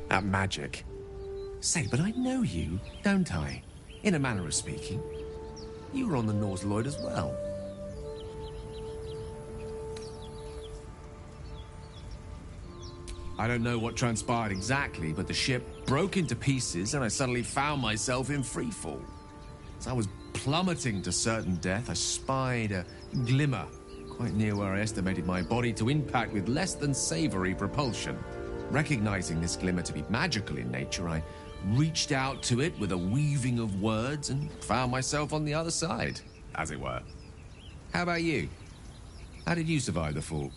at magic. Say, but I know you, don't I? In a manner of speaking. You were on the Norse Lloyd as well. I don't know what transpired exactly, but the ship broke into pieces and I suddenly found myself in freefall. As I was plummeting to certain death, I spied a glimmer quite near where I estimated my body to impact with less than savory propulsion. Recognizing this glimmer to be magical in nature, I reached out to it with a weaving of words and found myself on the other side, as it were. How about you? How did you survive the fall?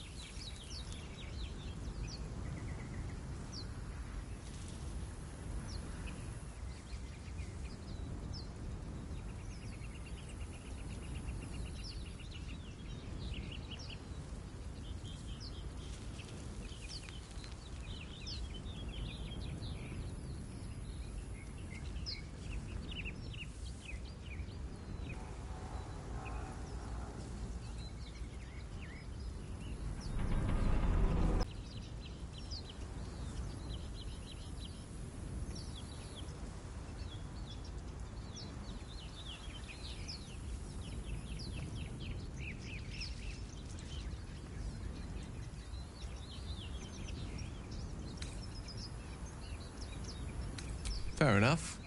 Fair enough.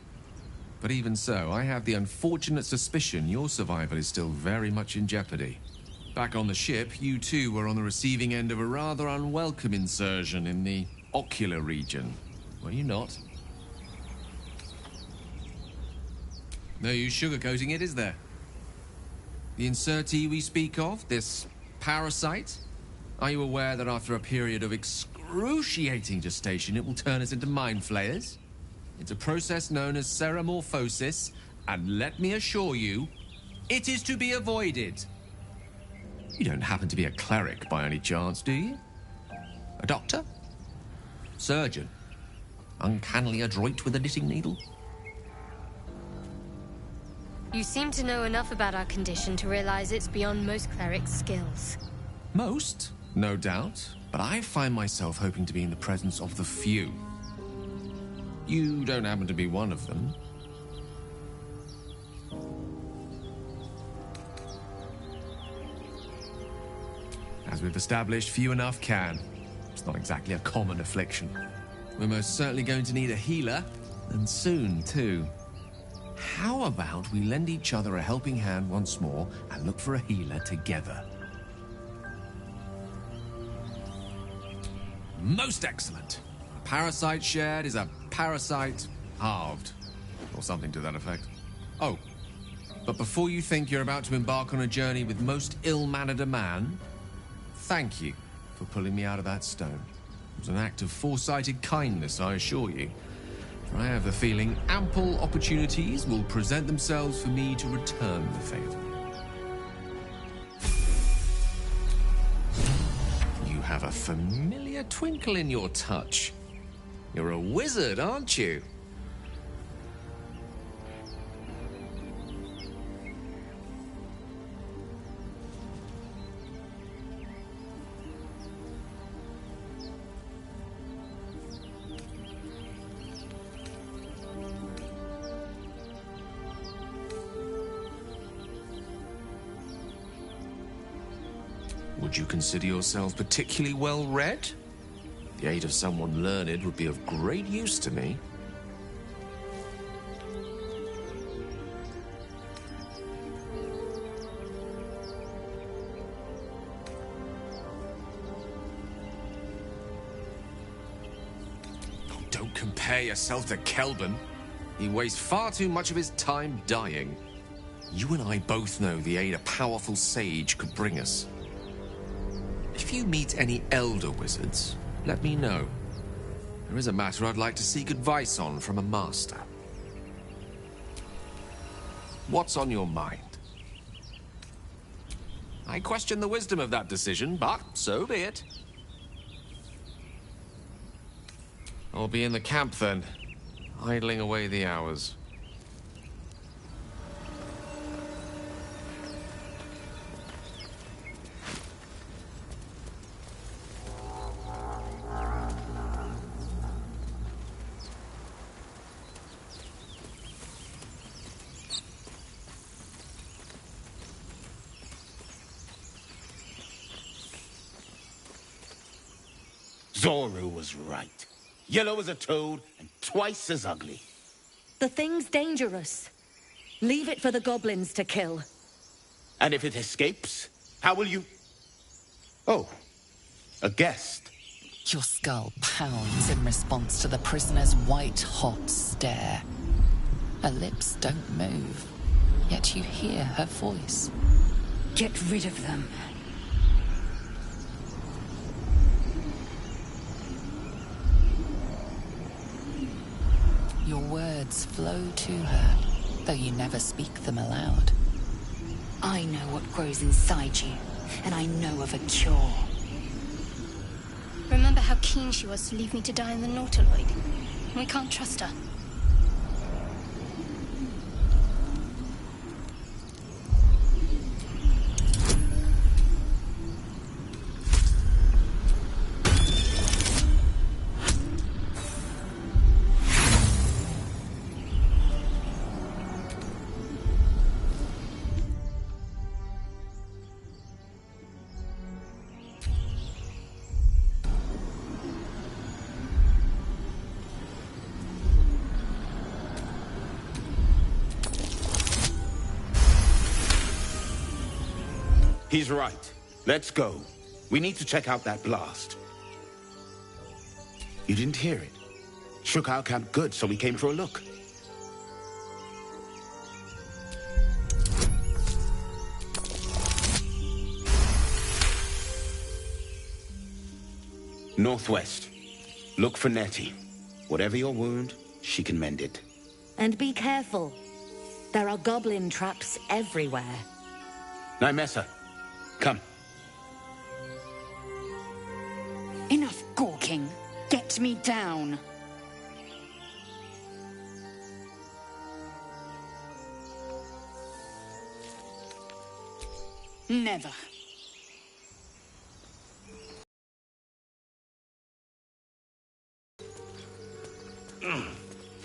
But even so, I have the unfortunate suspicion your survival is still very much in jeopardy. Back on the ship, you too were on the receiving end of a rather unwelcome insertion in the ocular region, were you not? No use sugarcoating it, is there? The insertee we speak of, this parasite, are you aware that after a period of excruciating gestation, it will turn us into mind flayers? It's a process known as ceremorphosis, and let me assure you, it is to be avoided. You don't happen to be a cleric by any chance, do you? A doctor? Surgeon? Uncannily adroit with a knitting needle? You seem to know enough about our condition to realize it's beyond most clerics' skills. Most, no doubt, but I find myself hoping to be in the presence of the few. You don't happen to be one of them. As we've established, few enough can. It's not exactly a common affliction. We're most certainly going to need a healer, and soon, too. How about we lend each other a helping hand once more and look for a healer together? Most excellent. A parasite shared is a parasite halved, or something to that effect. Oh, but before you think you're about to embark on a journey with most ill-mannered a man, thank you for pulling me out of that stone. It was an act of foresighted kindness, I assure you. For I have the feeling ample opportunities will present themselves for me to return the favor. You have a familiar twinkle in your touch. You're a wizard, aren't you? Would you consider yourself particularly well read? The aid of someone learned would be of great use to me. Oh, don't compare yourself to Kelvin. He wastes far too much of his time dying. You and I both know the aid a powerful sage could bring us. If you meet any elder wizards, let me know. There is a matter I'd like to seek advice on from a master. What's on your mind? I question the wisdom of that decision, but so be it. I'll be in the camp then, idling away the hours. Zoru was right. Yellow as a toad and twice as ugly. The thing's dangerous. Leave it for the goblins to kill. And if it escapes, how will you... Oh, a guest. Your skull pounds in response to the prisoner's white-hot stare. Her lips don't move, yet you hear her voice. Get rid of them. Your words flow to her, though you never speak them aloud. I know what grows inside you, and I know of a cure. Remember how keen she was to leave me to die in the Nautiloid? We can't trust her. He's right. Let's go. We need to check out that blast. You didn't hear it? Shook our camp good, so we came for a look. Northwest. Look for Nettie. Whatever your wound, she can mend it. And be careful. There are goblin traps everywhere. Nymessa, come. Enough gawking. Get me down. Never.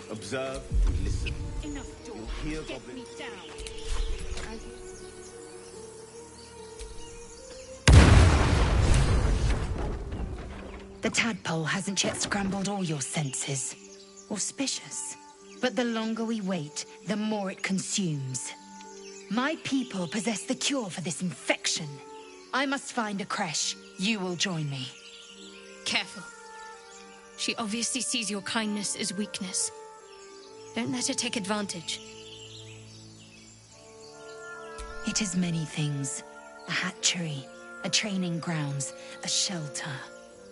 Observe and listen. Enough You'll talk. hear Get goblins. me down. The tadpole hasn't yet scrambled all your senses. Auspicious. But the longer we wait, the more it consumes. My people possess the cure for this infection. I must find a creche. You will join me. Careful. She obviously sees your kindness as weakness. Don't let her take advantage. It is many things. A hatchery, a training grounds, a shelter.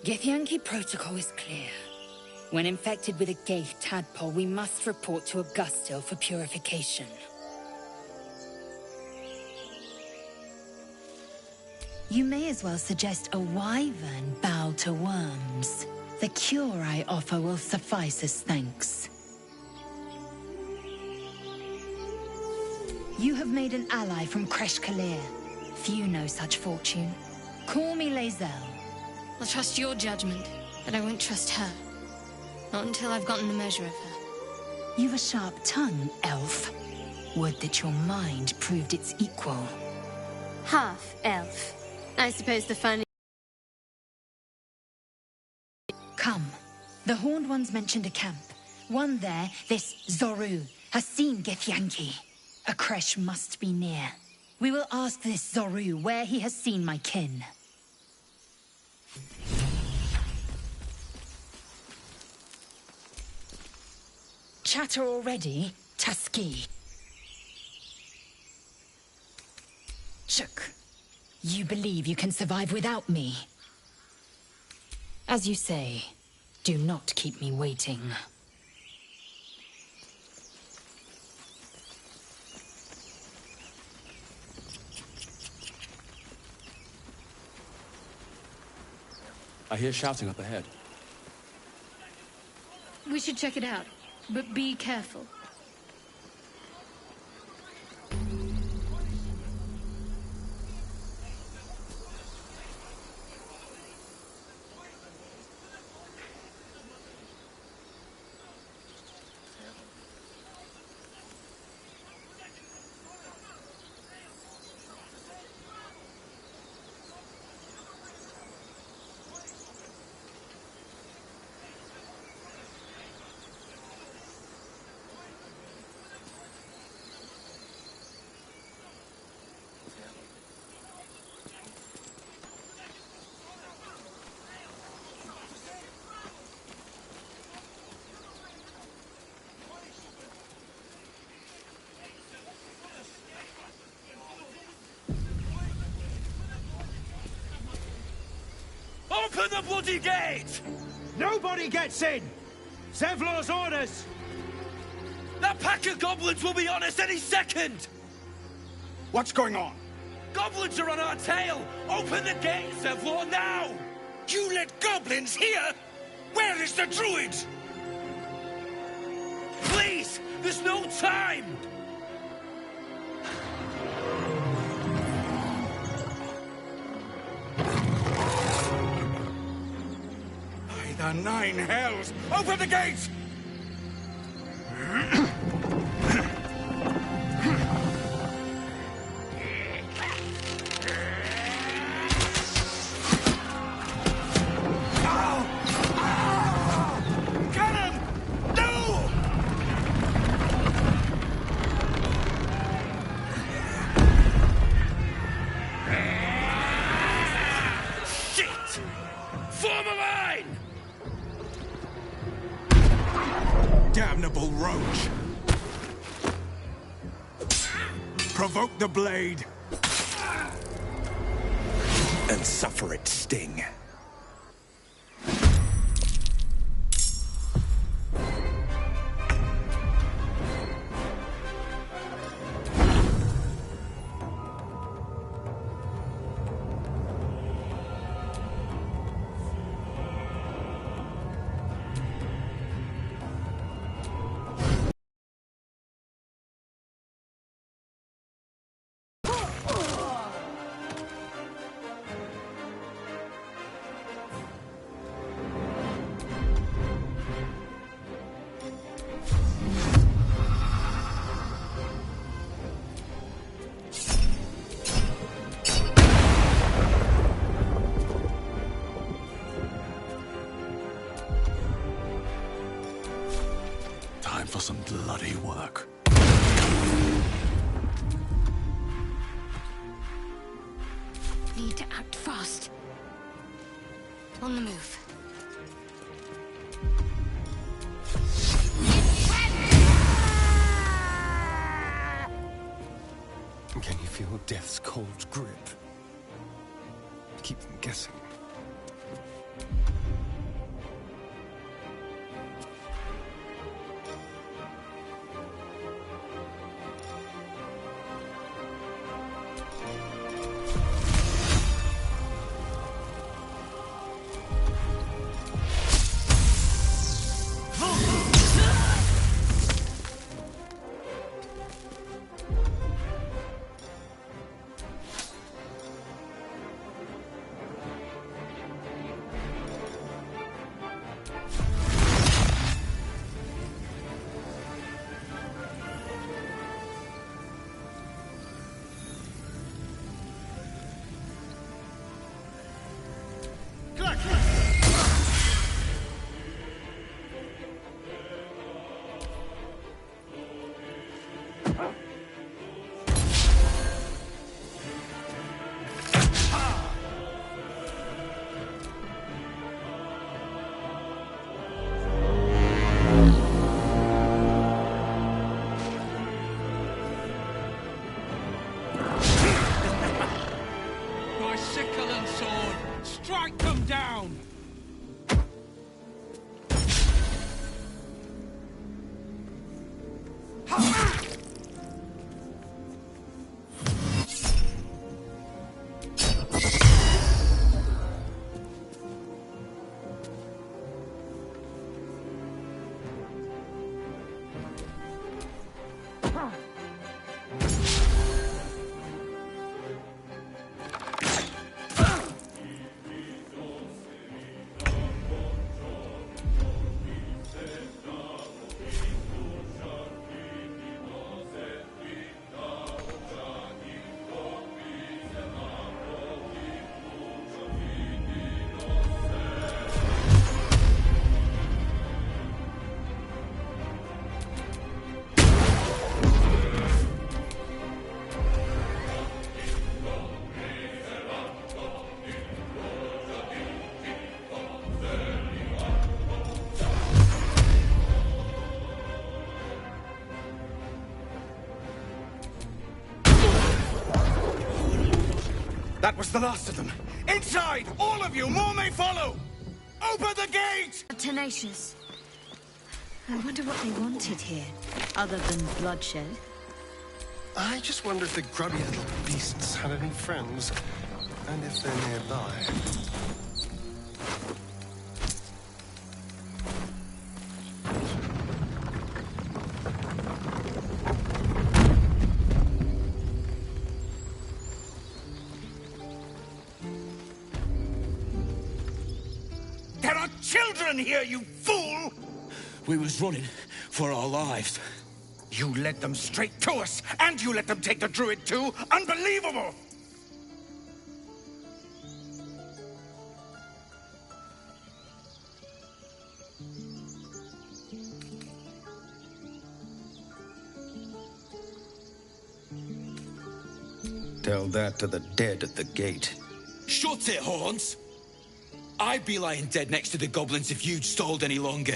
Githyanki protocol is clear. When infected with a Gaith tadpole, we must report to Augustil for purification. You may as well suggest a wyvern bow to worms. The cure I offer will suffice as thanks. You have made an ally from Kresh Kalir. Few know such fortune. Call me Lae'zel. I'll trust your judgment, but I won't trust her. Not until I've gotten a measure of her. You've a sharp tongue, elf. Would that your mind proved its equal. Half elf. I suppose the fun... Come. The Horned Ones mentioned a camp. One there, this Zoru, has seen Githyanki. A creche must be near. We will ask this Zoru where he has seen my kin. Chatter already, Taski. Shook. You believe you can survive without me? As you say, do not keep me waiting. I hear shouting up ahead. We should check it out, but be careful. Open the bloody gate! Nobody gets in! Zevlor's orders! That pack of goblins will be on us any second! What's going on? Goblins are on our tail! Open the gate, Zevlor, now! You let goblins here? Where is the druid? Please! There's no time! By the nine hells! Open the gate! Damnable roach! Provoke the blade! And suffer its sting. For some bloody work. Need to act fast. On the move. Can you feel death's cold grip? Keep them guessing. Strike them down! That was the last of them. Inside! All of you! More may follow! Open the gate! Tenacious. I wonder what they wanted here, other than bloodshed. I just wonder if the grubby little beasts had any friends, and if they're nearby. There are children here, you fool! We was running for our lives. You led them straight to us, and you let them take the druid too? Unbelievable! Tell that to the dead at the gate. Shut it, Horns! I'd be lying dead next to the goblins if you'd stalled any longer.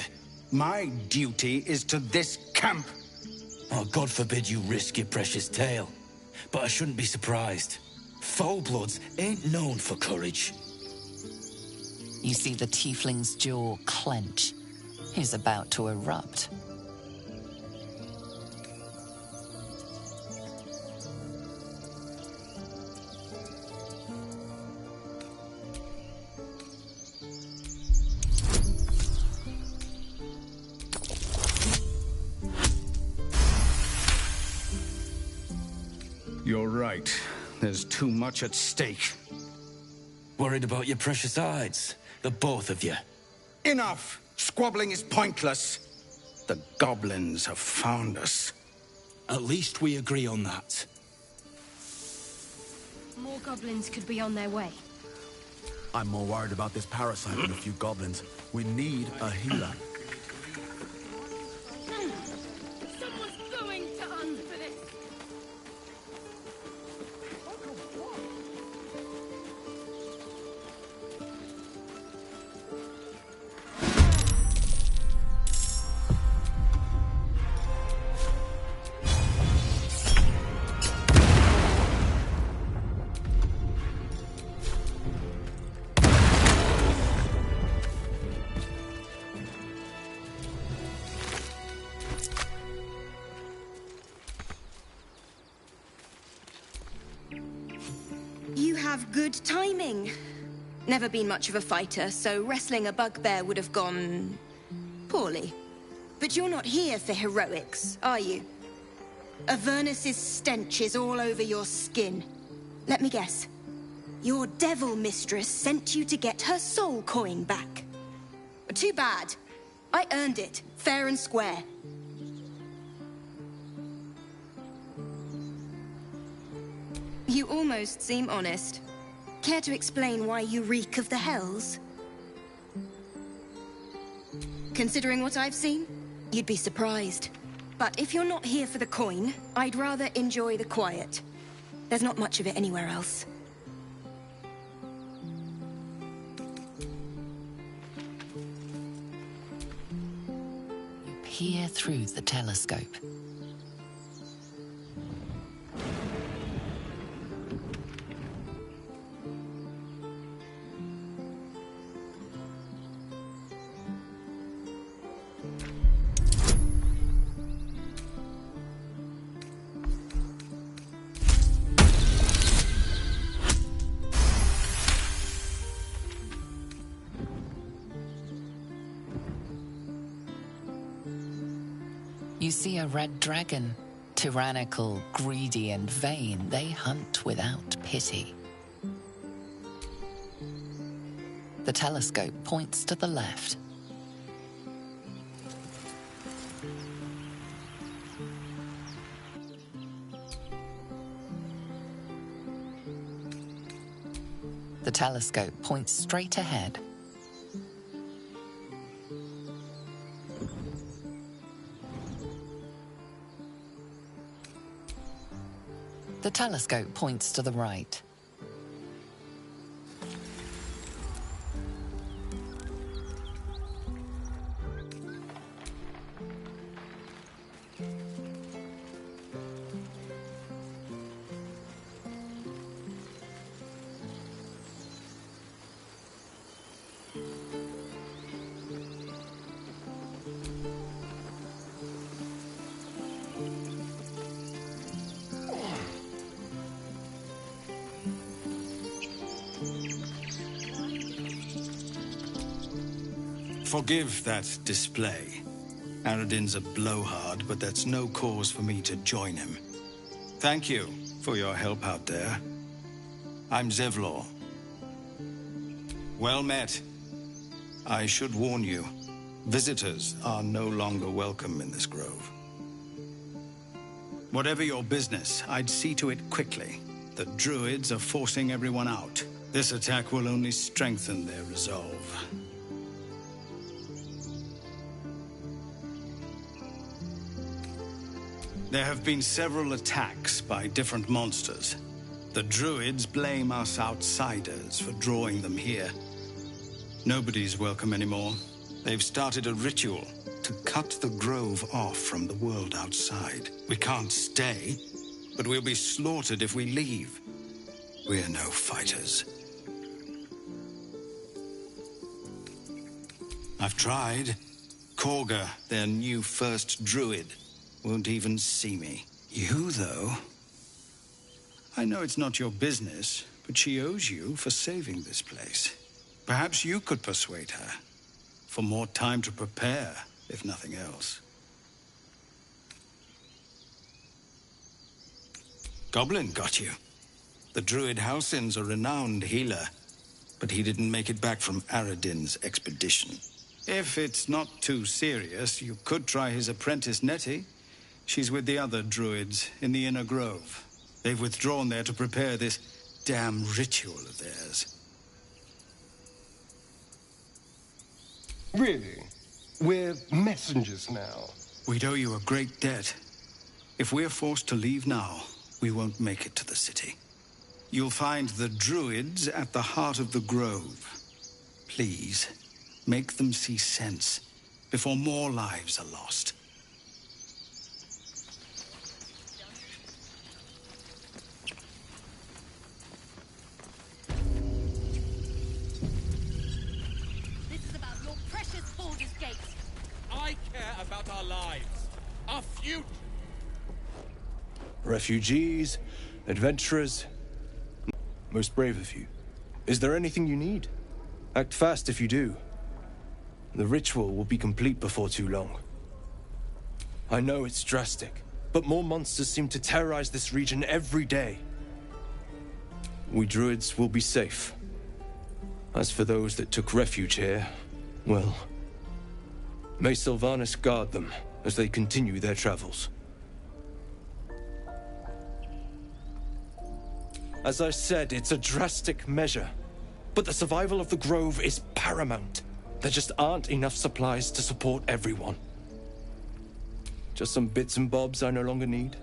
My duty is to this camp. Oh, God forbid you risk your precious tail. But I shouldn't be surprised. Foul-bloods ain't known for courage. You see the tiefling's jaw clench. He's about to erupt. You're right. There's too much at stake. Worried about your precious hides? The both of you. Enough! Squabbling is pointless. The goblins have found us. At least we agree on that. More goblins could be on their way. I'm more worried about this parasite than a few goblins. We need a healer. Someone's going to hunt for this. You have good timing. Never been much of a fighter, so wrestling a bugbear would have gone poorly. But you're not here for heroics, are you? Avernus's stench is all over your skin. Let me guess. Your devil mistress sent you to get her soul coin back. Too bad. I earned it, fair and square. You almost seem honest. Care to explain why you reek of the hells? Considering what I've seen, you'd be surprised. But if you're not here for the coin, I'd rather enjoy the quiet. There's not much of it anywhere else. You peer through the telescope. You see a red dragon. Tyrannical, greedy, and vain, they hunt without pity. The telescope points to the left. The telescope points straight ahead. The telescope points to the right. Forgive that display. Aradin's a blowhard, but that's no cause for me to join him. Thank you for your help out there. I'm Zevlor. Well met. I should warn you, visitors are no longer welcome in this grove. Whatever your business, I'd see to it quickly. The druids are forcing everyone out. This attack will only strengthen their resolve. There have been several attacks by different monsters. The druids blame us outsiders for drawing them here. Nobody's welcome anymore. They've started a ritual to cut the grove off from the world outside. We can't stay, but we'll be slaughtered if we leave. We're no fighters. I've tried. Korga, their new first druid, won't even see me. You, though... I know it's not your business, but she owes you for saving this place. Perhaps you could persuade her. For more time to prepare, if nothing else. Goblin got you. The druid Halsin's a renowned healer, but he didn't make it back from Aradin's expedition. If it's not too serious, you could try his apprentice Nettie. She's with the other druids in the Inner Grove. They've withdrawn there to prepare this damn ritual of theirs. Really? We're messengers now. We'd owe you a great debt. If we're forced to leave now, we won't make it to the city. You'll find the druids at the heart of the grove. Please, make them see sense before more lives are lost. I care about our lives, our future. Refugees, adventurers, most brave of you. Is there anything you need? Act fast if you do. The ritual will be complete before too long. I know it's drastic, but more monsters seem to terrorize this region every day. We druids will be safe. As for those that took refuge here, well... may Sylvanas guard them as they continue their travels. As I said, it's a drastic measure, but the survival of the Grove is paramount. There just aren't enough supplies to support everyone. Just some bits and bobs I no longer need.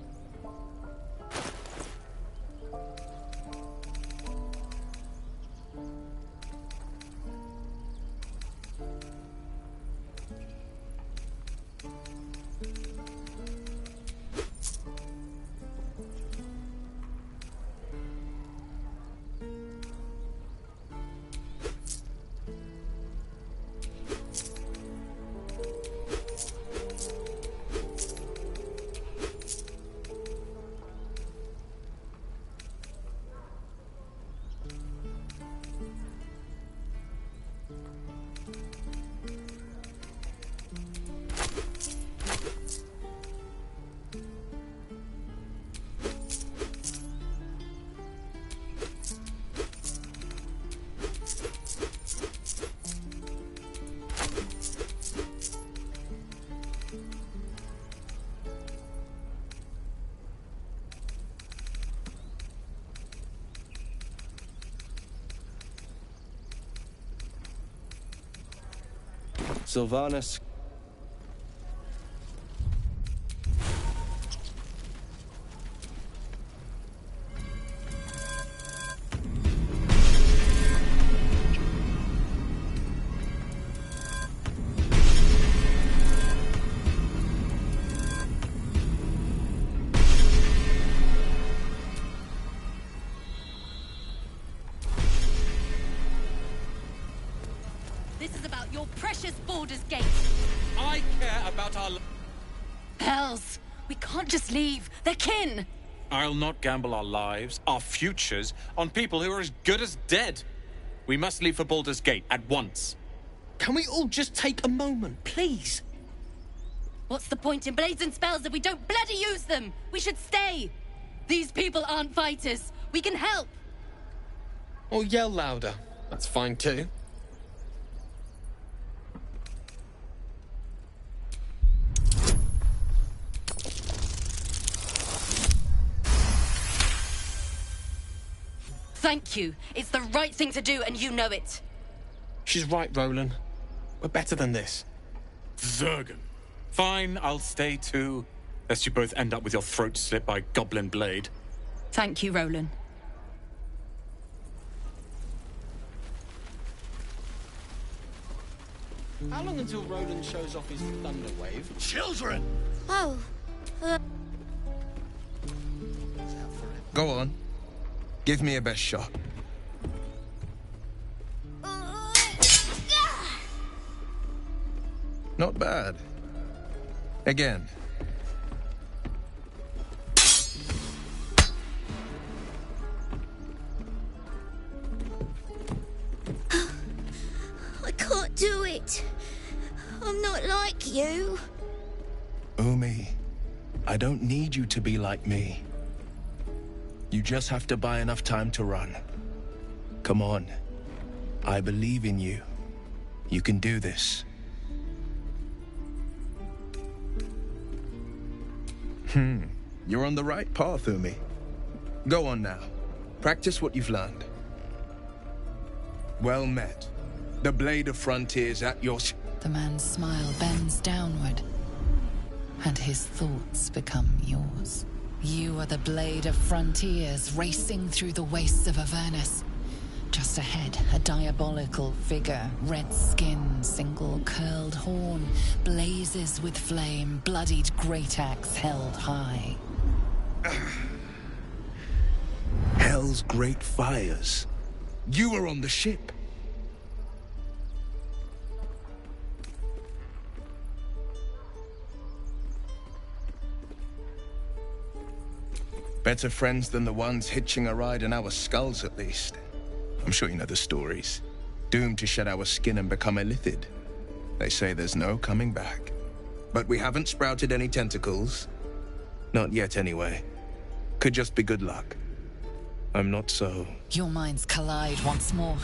Sylvanas. This is about your precious Baldur's Gate. I care about our... Hells, we can't just leave. They're kin. I'll not gamble our lives, our futures, on people who are as good as dead. We must leave for Baldur's Gate at once. Can we all just take a moment, please? What's the point in blades and spells if we don't bloody use them? We should stay. These people aren't fighters. We can help. Or yell louder. That's fine too. Thank you. It's the right thing to do, and you know it. She's right, Roland. We're better than this. Zurgen. Fine, I'll stay too. Lest you both end up with your throat slit by goblin blade. Thank you, Roland. How long until Roland shows off his thunder wave? Children! Oh. Go on. Give me a best shot. Not bad. Again. I can't do it. I'm not like you. Umi, I don't need you to be like me. You just have to buy enough time to run. Come on. I believe in you. You can do this. You're on the right path, Umi. Go on now. Practice what you've learned. Well met. The Blade of Frontiers at your... The man's smile bends downward, and his thoughts become yours. You are the Blade of Frontiers, racing through the wastes of Avernus. Just ahead, a diabolical figure, red skin, single curled horn, blazes with flame, bloodied great axe held high. Hell's great fires. You were on the ship. Better friends than the ones hitching a ride in our skulls, at least. I'm sure you know the stories. Doomed to shed our skin and become illithid. They say there's no coming back. But we haven't sprouted any tentacles. Not yet, anyway. Could just be good luck. I'm not so... Your minds collide once more.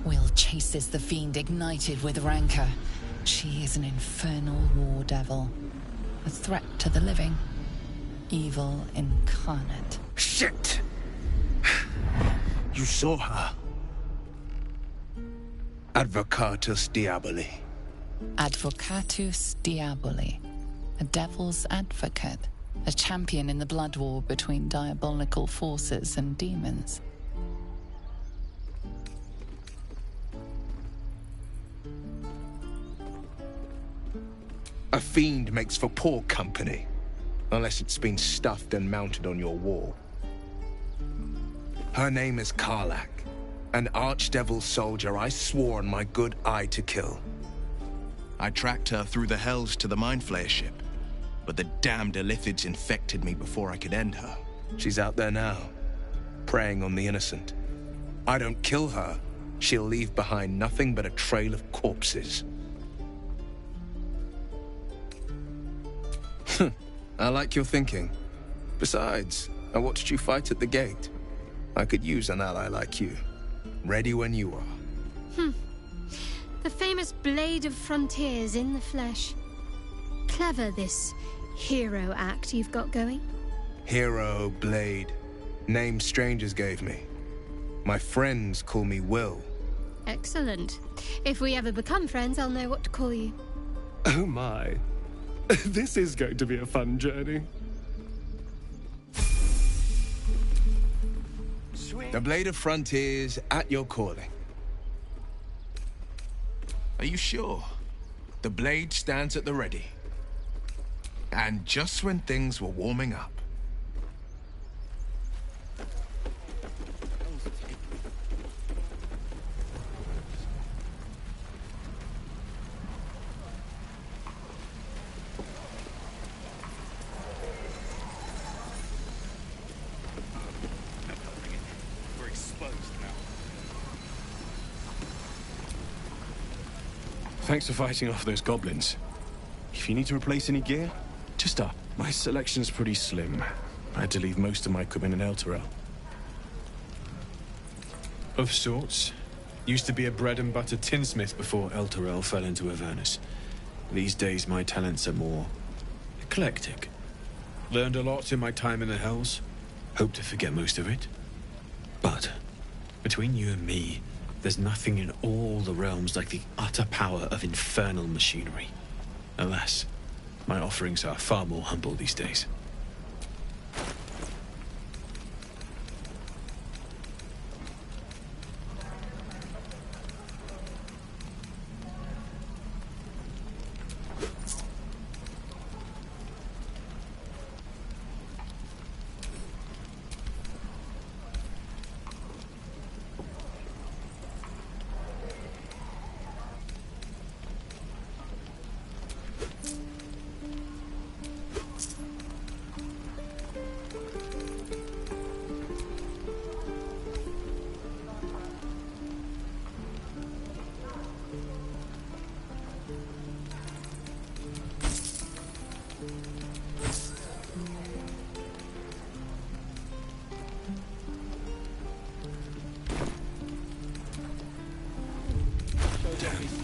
Will chases the fiend ignited with rancor. She is an infernal war devil. A threat to the living. Evil incarnate. Shit! You saw her. Advocatus Diaboli. Advocatus Diaboli. A devil's advocate. A champion in the blood war between diabolical forces and demons. A fiend makes for poor company. Unless it's been stuffed and mounted on your wall. Her name is Karlak. An archdevil soldier I swore on my good eye to kill. I tracked her through the hells to the Mind Flayer ship, but the damned illithids infected me before I could end her. She's out there now, preying on the innocent. I don't kill her, she'll leave behind nothing but a trail of corpses. I like your thinking. Besides, I watched you fight at the gate. I could use an ally like you. Ready when you are. The famous Blade of Frontiers in the flesh. Clever, this hero act you've got going. Hero, Blade. Name strangers gave me. My friends call me Will. Excellent. If we ever become friends, I'll know what to call you. Oh my. This is going to be a fun journey. The Blade of Frontiers at your calling. Are you sure? The blade stands at the ready. And just when things were warming up. Thanks for fighting off those goblins. If you need to replace any gear, just up. My selection's pretty slim. I had to leave most of my equipment in Elturel. Of sorts. Used to be a bread and butter tinsmith before Elturel fell into Avernus. These days my talents are more eclectic. Learned a lot in my time in the Hells. Hope to forget most of it. But between you and me, there's nothing in all the realms like the utter power of infernal machinery. Alas, my offerings are far more humble these days.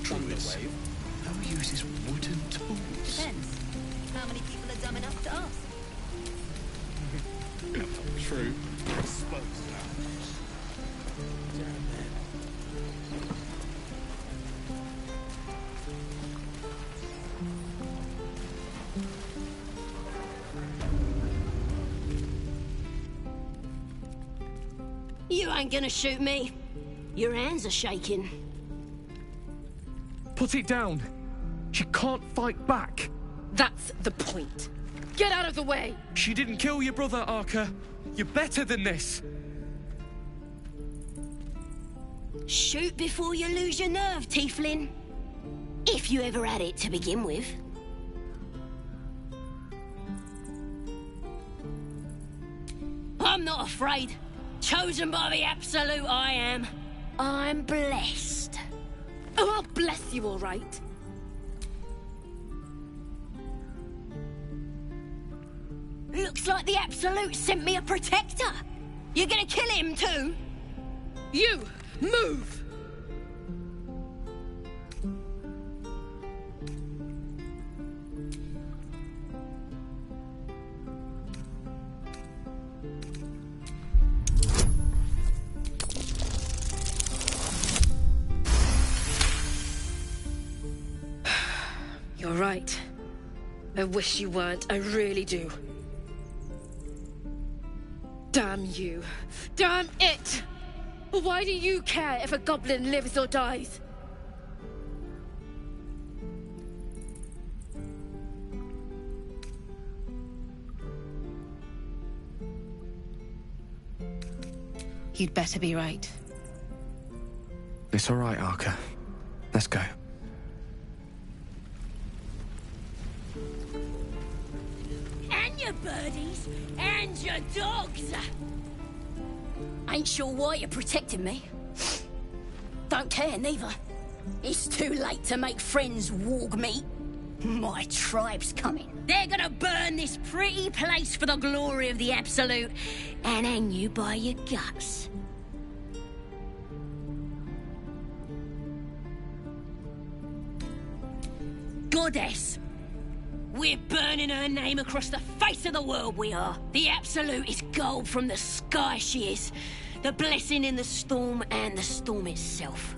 Druids. Who uses wooden tools? Depends. How many people are dumb enough to ask? True. You ain't gonna shoot me. Your hands are shaking. Put it down. She can't fight back. That's the point. Get out of the way! She didn't kill your brother, Arca. You're better than this. Shoot before you lose your nerve, Tiefling. If you ever had it to begin with. I'm not afraid. Chosen by the Absolute, I am. I'm blessed. Oh, I'll bless you, all right. Looks like the Absolute sent me a protector. You're gonna kill him too? You, move! You're right. I wish you weren't, I really do. Damn you. Damn it! Why do you care if a goblin lives or dies? You'd better be right. It's all right, Arca. Let's go. And your birdies, and your dogs. Ain't sure why you're protecting me. Don't care, neither. It's too late to make friends, warg meat. My tribe's coming. They're gonna burn this pretty place for the glory of the Absolute and hang you by your guts. Goddess. We're burning her name across the face of the world, we are. The Absolute is gold from the sky, she is. The blessing in the storm and the storm itself.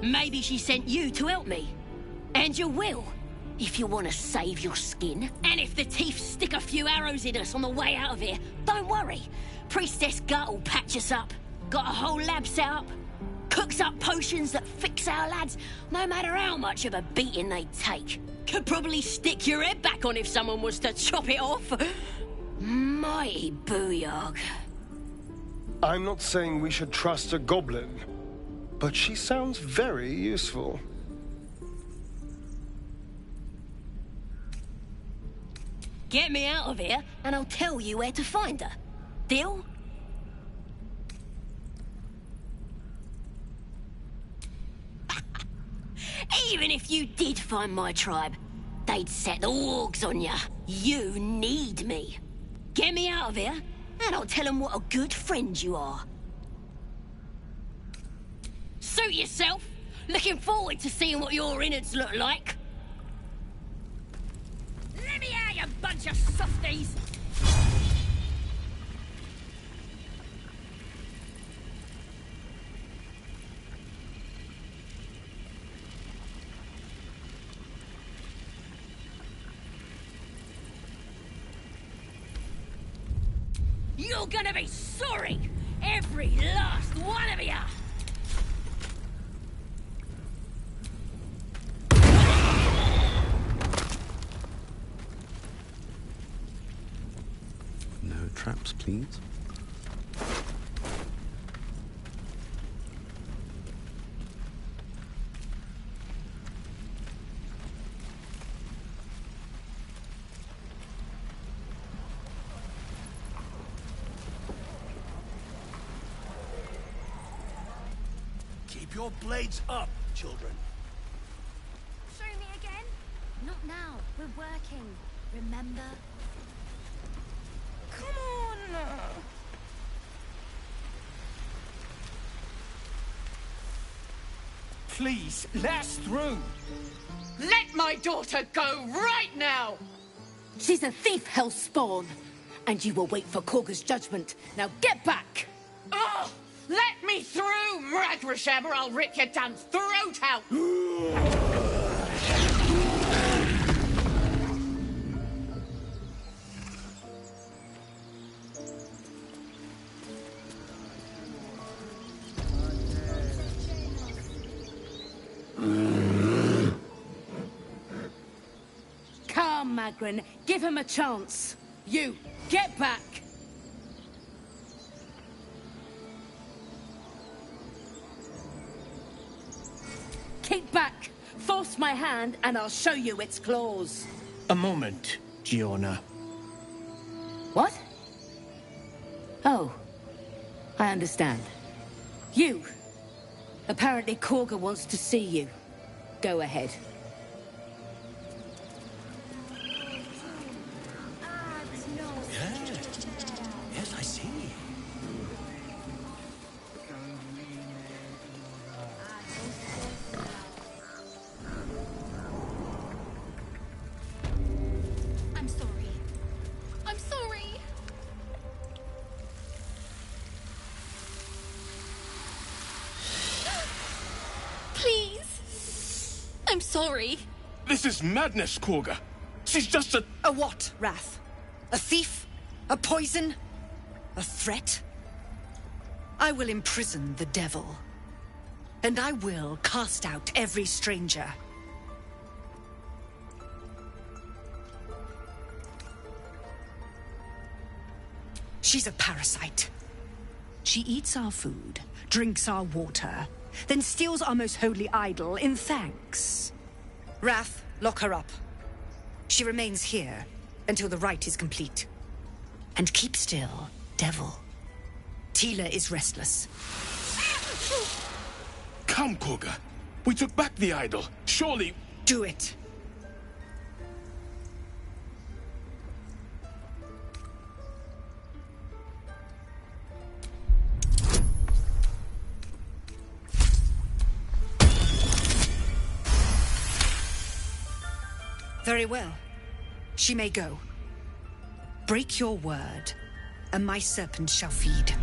Maybe she sent you to help me. And you will, if you want to save your skin. And if the teeth stick a few arrows in us on the way out of here, don't worry. Priestess Gut will patch us up. Got a whole lab set up. Cooks up potions that fix our lads, no matter how much of a beating they take. Could probably stick your head back on if someone was to chop it off. Mighty booyog. I'm not saying we should trust a goblin, but she sounds very useful. Get me out of here, and I'll tell you where to find her. Deal? Even if you did find my tribe, they'd set the wargs on ya. You need me. Get me out of here, and I'll tell them what a good friend you are. Suit yourself. Looking forward to seeing what your innards look like. Let me out, you bunch of softies! You're gonna be sorry! Every last one of ya! No traps, please. Keep your blades up, children. Show me again? Not now. We're working. Remember? Come on. Please, let us through. Let my daughter go right now! She's a thief, hellspawn. And you will wait for Korga's judgment. Now get back! Oh! Let me through, Mradrasham, or I'll rip your damn throat out! Come, Magrin. Give him a chance. You, get back! Keep back! Force my hand, and I'll show you its claws. A moment, Giorna. What? Oh. I understand. You! Apparently Korga wants to see you. Go ahead. Yes, I see. I'm sorry. I'm sorry. Please. I'm sorry. This is madness, Korga. She's just a... A what, Wrath? A thief? A poison? A threat? I will imprison the devil. And I will cast out every stranger. She's a parasite. She eats our food, drinks our water, then steals our most holy idol in thanks. Wrath, lock her up. She remains here until the rite is complete. And keep still, devil. Tila is restless. Come, Korga. We took back the idol. Surely... Do it. Very well. She may go. Break your word, and my serpent shall feed.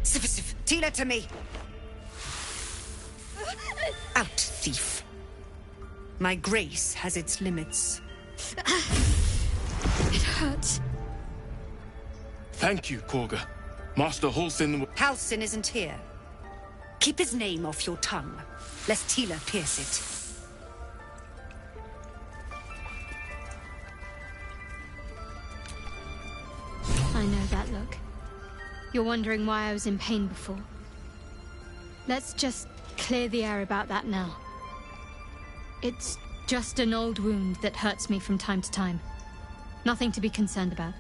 Sif, Tila to me! Out, thief. My grace has its limits. It hurts. Thank you, Korga. Master Halsin... Halsin isn't here. Keep his name off your tongue, lest Tila pierce it. I know that look. You're wondering why I was in pain before. Let's just clear the air about that now. It's just an old wound that hurts me from time to time. Nothing to be concerned about.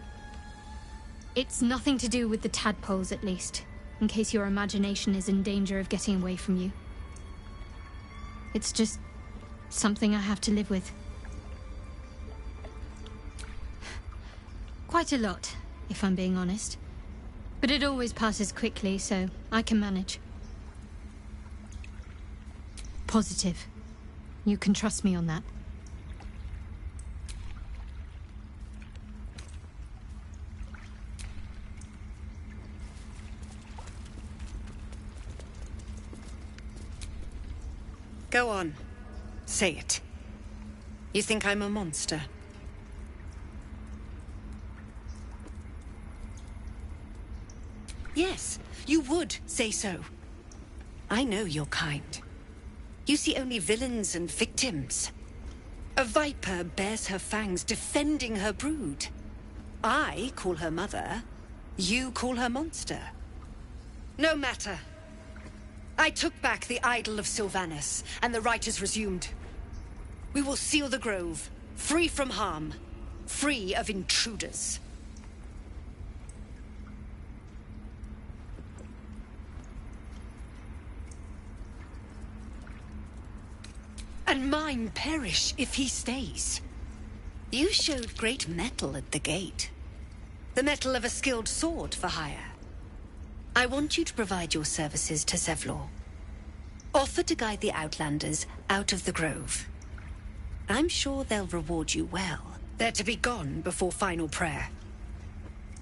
It's nothing to do with the tadpoles, at least, in case your imagination is in danger of getting away from you. It's just Something I have to live with. Quite a lot, if I'm being honest. But it always passes quickly, so I can manage. Positive. You can trust me on that. Go on. Say it. You think I'm a monster? Yes, you would say so. I know your kind. You see only villains and victims. A viper bears her fangs defending her brood. I call her mother. You call her monster. No matter. I took back the idol of Sylvanus, and the rite is resumed. We will seal the grove, free from harm, free of intruders. And mine perish if he stays. You showed great mettle at the gate. The mettle of a skilled sword for hire. I want you to provide your services to Zevlor. Offer to guide the Outlanders out of the grove. I'm sure they'll reward you well. They're to be gone before final prayer.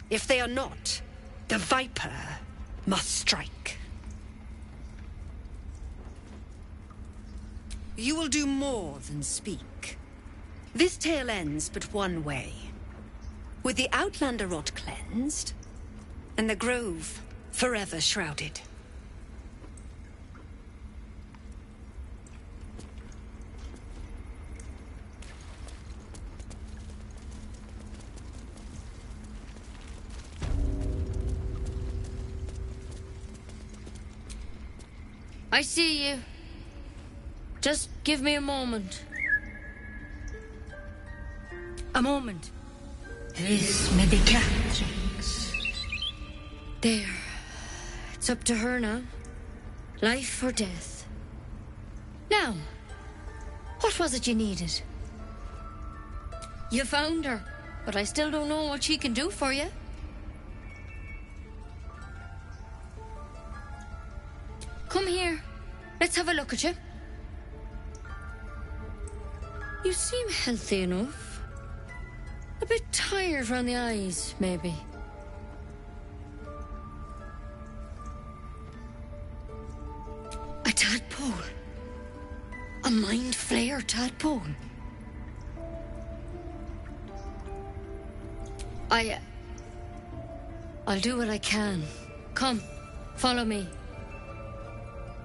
If they are not, the Viper must strike. You will do more than speak. This tale ends but one way. With the Outlander rot cleansed, and the grove forever shrouded. I see you. Just give me a moment. A moment. This may be Catherine's. There. It's up to her now. Life or death. Now, what was it you needed? You found her, but I still don't know what she can do for you. Come here. Let's have a look at you. You seem healthy enough. A bit tired around the eyes, maybe. A tadpole. A mind flayer tadpole. I'll do what I can. Come, follow me.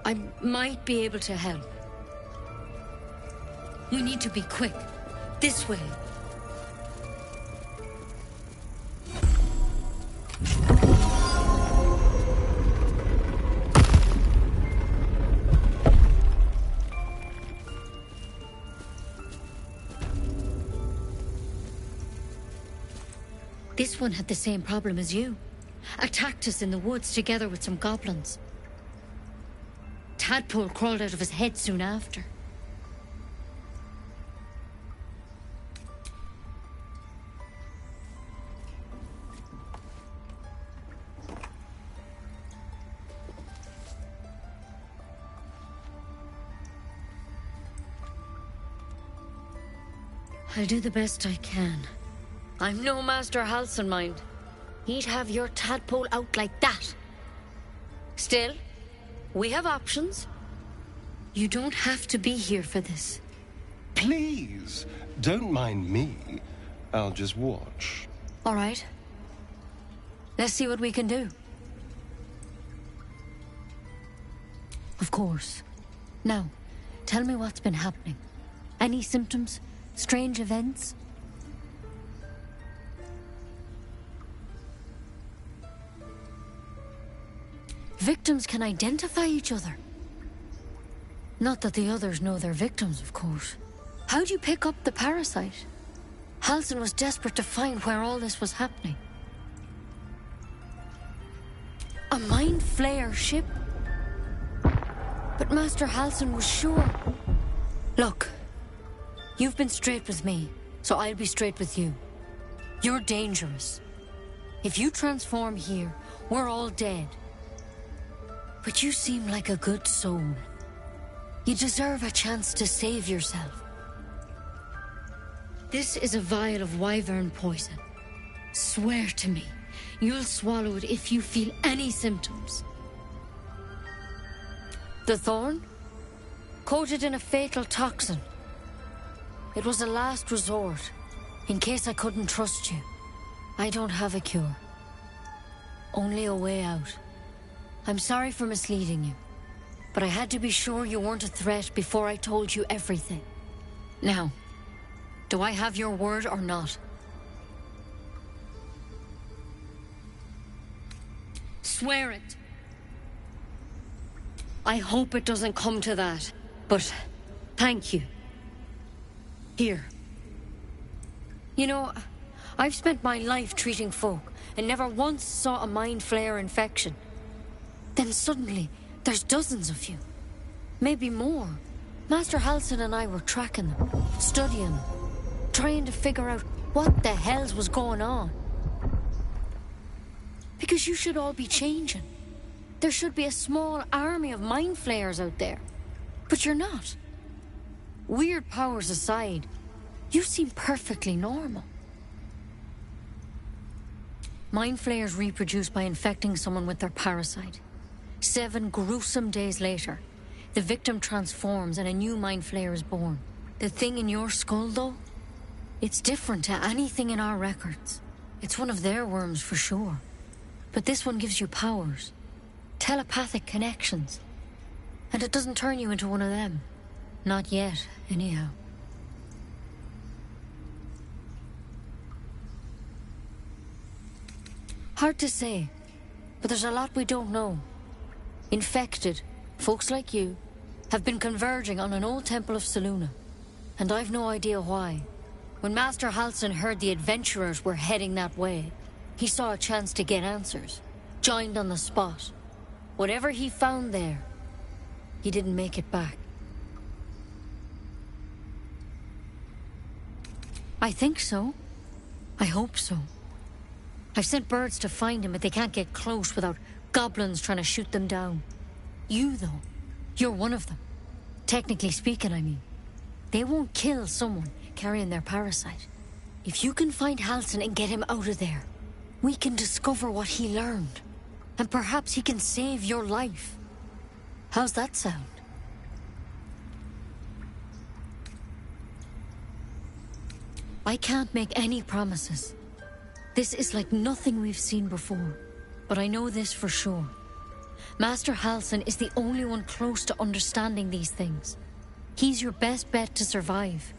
I might be able to help. We need to be quick. This way. This one had the same problem as you. Attacked us in the woods together with some goblins. Tadpole crawled out of his head soon after. I'll do the best I can. I'm no Master Halsin, mind. He'd have your tadpole out like that. Still, we have options. You don't have to be here for this. Please, don't mind me. I'll just watch. All right. Let's see what we can do. Of course. Now, tell me what's been happening. Any symptoms? Strange events? Victims can identify each other. Not that the others know they're victims, of course. How'd you pick up the parasite? Halsin was desperate to find where all this was happening. A mind flayer ship? But Master Halsin was sure. Look, You've been straight with me, so I'll be straight with you. You're dangerous. If you transform here, we're all dead. But you seem like a good soul. You deserve a chance to save yourself. This is a vial of wyvern poison. Swear to me, you'll swallow it if you feel any symptoms. The thorn? Coated in a fatal toxin. It was a last resort, in case I couldn't trust you. I don't have a cure. Only a way out. I'm sorry for misleading you, but I had to be sure you weren't a threat before I told you everything. Now, do I have your word or not? Swear it. I hope it doesn't come to that, but thank you. Here. You know, I've spent my life treating folk and never once saw a mind flayer infection. Then suddenly, there's dozens of you. Maybe more. Master Halsin and I were tracking them, studying them, trying to figure out what the hells was going on. Because you should all be changing. There should be a small army of mind flayers out there. But you're not. Weird powers aside, you seem perfectly normal. Mind flayers reproduce by infecting someone with their parasite. 7 gruesome days later, the victim transforms and a new mind flayer is born. The thing in your skull, though, it's different to anything in our records. It's one of their worms for sure. But this one gives you powers. Telepathic connections. And it doesn't turn you into one of them. Not yet, anyhow. Hard to say, but there's a lot we don't know. Infected, folks like you, have been converging on an old temple of Selûne, and I've no idea why. When Master Halsin heard the adventurers were heading that way, he saw a chance to get answers, joined on the spot. Whatever he found there, he didn't make it back. I think so. I hope so. I've sent birds to find him, but they can't get close without goblins trying to shoot them down. You, though, you're one of them. Technically speaking, I mean. They won't kill someone carrying their parasite. If you can find Halsin and get him out of there, we can discover what he learned. And perhaps he can save your life. How's that sound? I can't make any promises. This is like nothing we've seen before. But I know this for sure. Master Halsin is the only one close to understanding these things. He's your best bet to survive.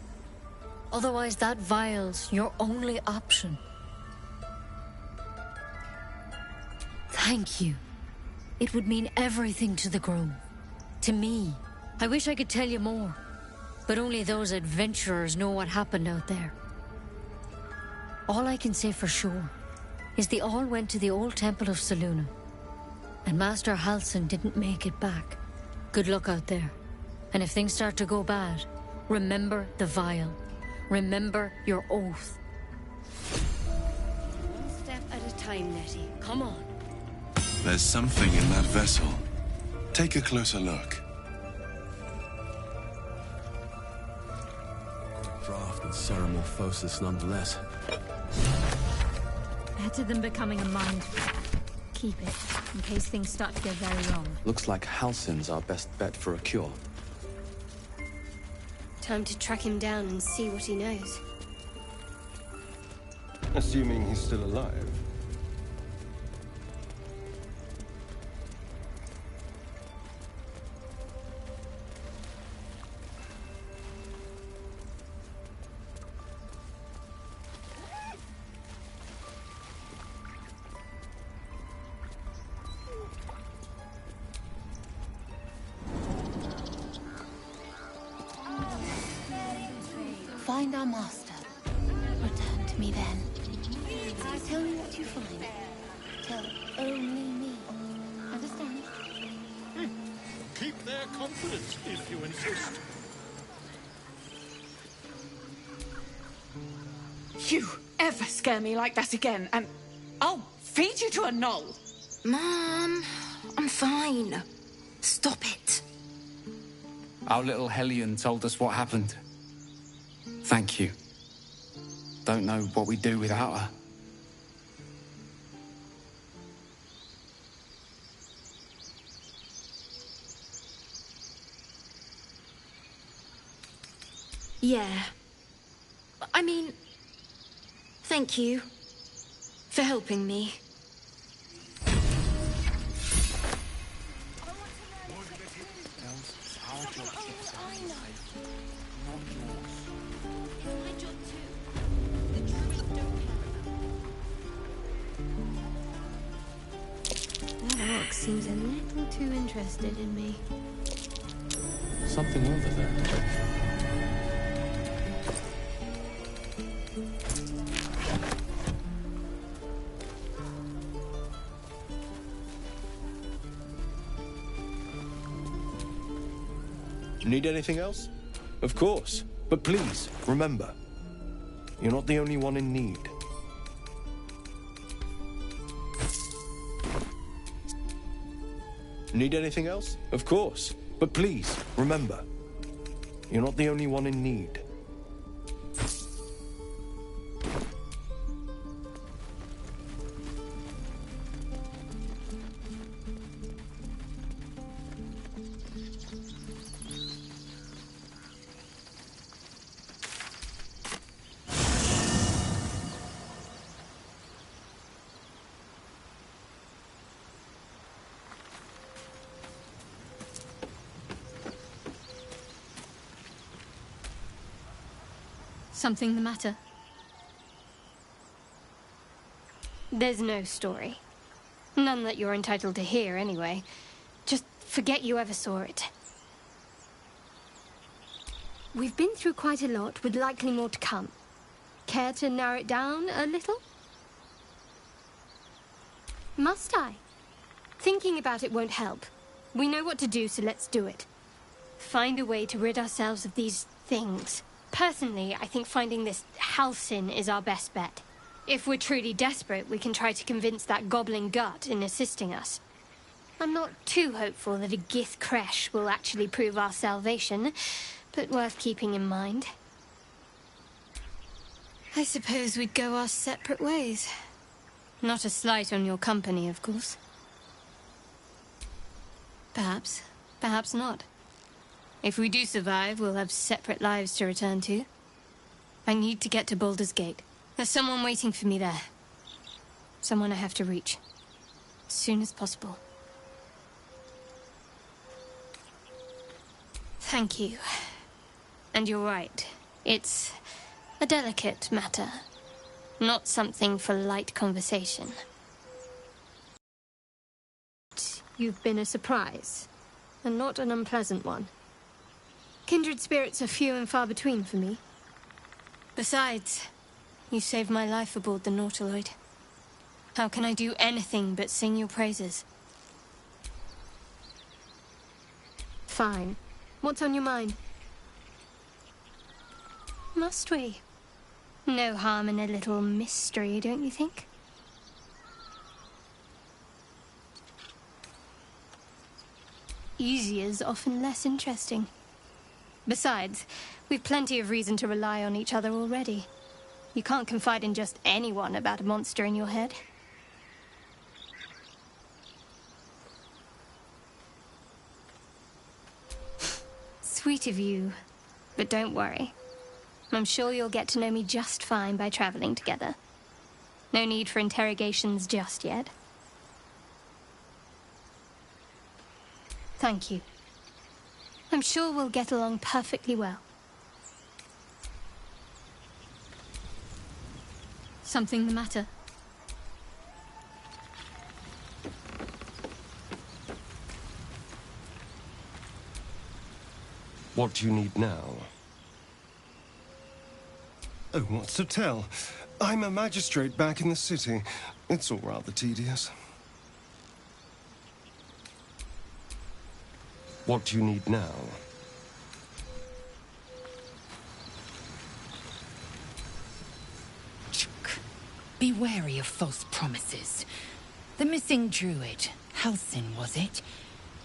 Otherwise, that vial's your only option. Thank you. It would mean everything to the Grove. To me. I wish I could tell you more. But only those adventurers know what happened out there. All I can say for sure is they all went to the old temple of Selûne. And Master Halsin didn't make it back. Good luck out there. And if things start to go bad, remember the vial. Remember your oath. One step at a time, Nettie. Come on. There's something in that vessel. Take a closer look. Draft and Ceramorphosis nonetheless. Better than becoming a mind. Keep it, in case things start to go very wrong. Looks like Halsin's our best bet for a cure. Time to track him down and see what he knows. Assuming he's still alive. Find our master. Return to me then. Tell me what you find. Tell only me. Understand? Keep their confidence if you insist. you ever scare me like that again, and I'll feed you to a knoll. Mom, I'm fine. Stop it. Our little Hellion told us what happened. Thank you. Don't know what we'd do without her. Yeah. I mean, thank you for helping me. That orc seems a little too interested in me. Something over there. Need anything else? Of course. But please, remember, you're not the only one in need. Need anything else? Of course. But please, remember, you're not the only one in need. Something the matter? There's no story. None that you're entitled to hear, anyway. Just forget you ever saw it. We've been through quite a lot, with likely more to come. Care to narrow it down a little? Must I? Thinking about it won't help. We know what to do, so let's do it. Find a way to rid ourselves of these things. Personally, I think finding this Halcyon is our best bet. If we're truly desperate, we can try to convince that goblin gut in assisting us. I'm not too hopeful that a Gith Kresh will actually prove our salvation, but worth keeping in mind. I suppose we'd go our separate ways. Not a slight on your company, of course. Perhaps. Perhaps not. If we do survive, we'll have separate lives to return to. I need to get to Baldur's Gate. There's someone waiting for me there. Someone I have to reach. As soon as possible. Thank you. And you're right. It's a delicate matter. Not something for light conversation. You've been a surprise. And not an unpleasant one. Kindred spirits are few and far between for me. Besides, you saved my life aboard the Nautiloid. How can I do anything but sing your praises? Fine. What's on your mind? Must we? No harm in a little mystery, don't you think? Easier's often less interesting. Besides, we've plenty of reason to rely on each other already. You can't confide in just anyone about a monster in your head. Sweet of you, but don't worry. I'm sure you'll get to know me just fine by traveling together. No need for interrogations just yet. Thank you. I'm sure we'll get along perfectly well. Something the matter? What do you need now? Oh, what's to tell? I'm a magistrate back in the city. It's all rather tedious. What do you need now? Be wary of false promises. The missing druid, Halsin, was it?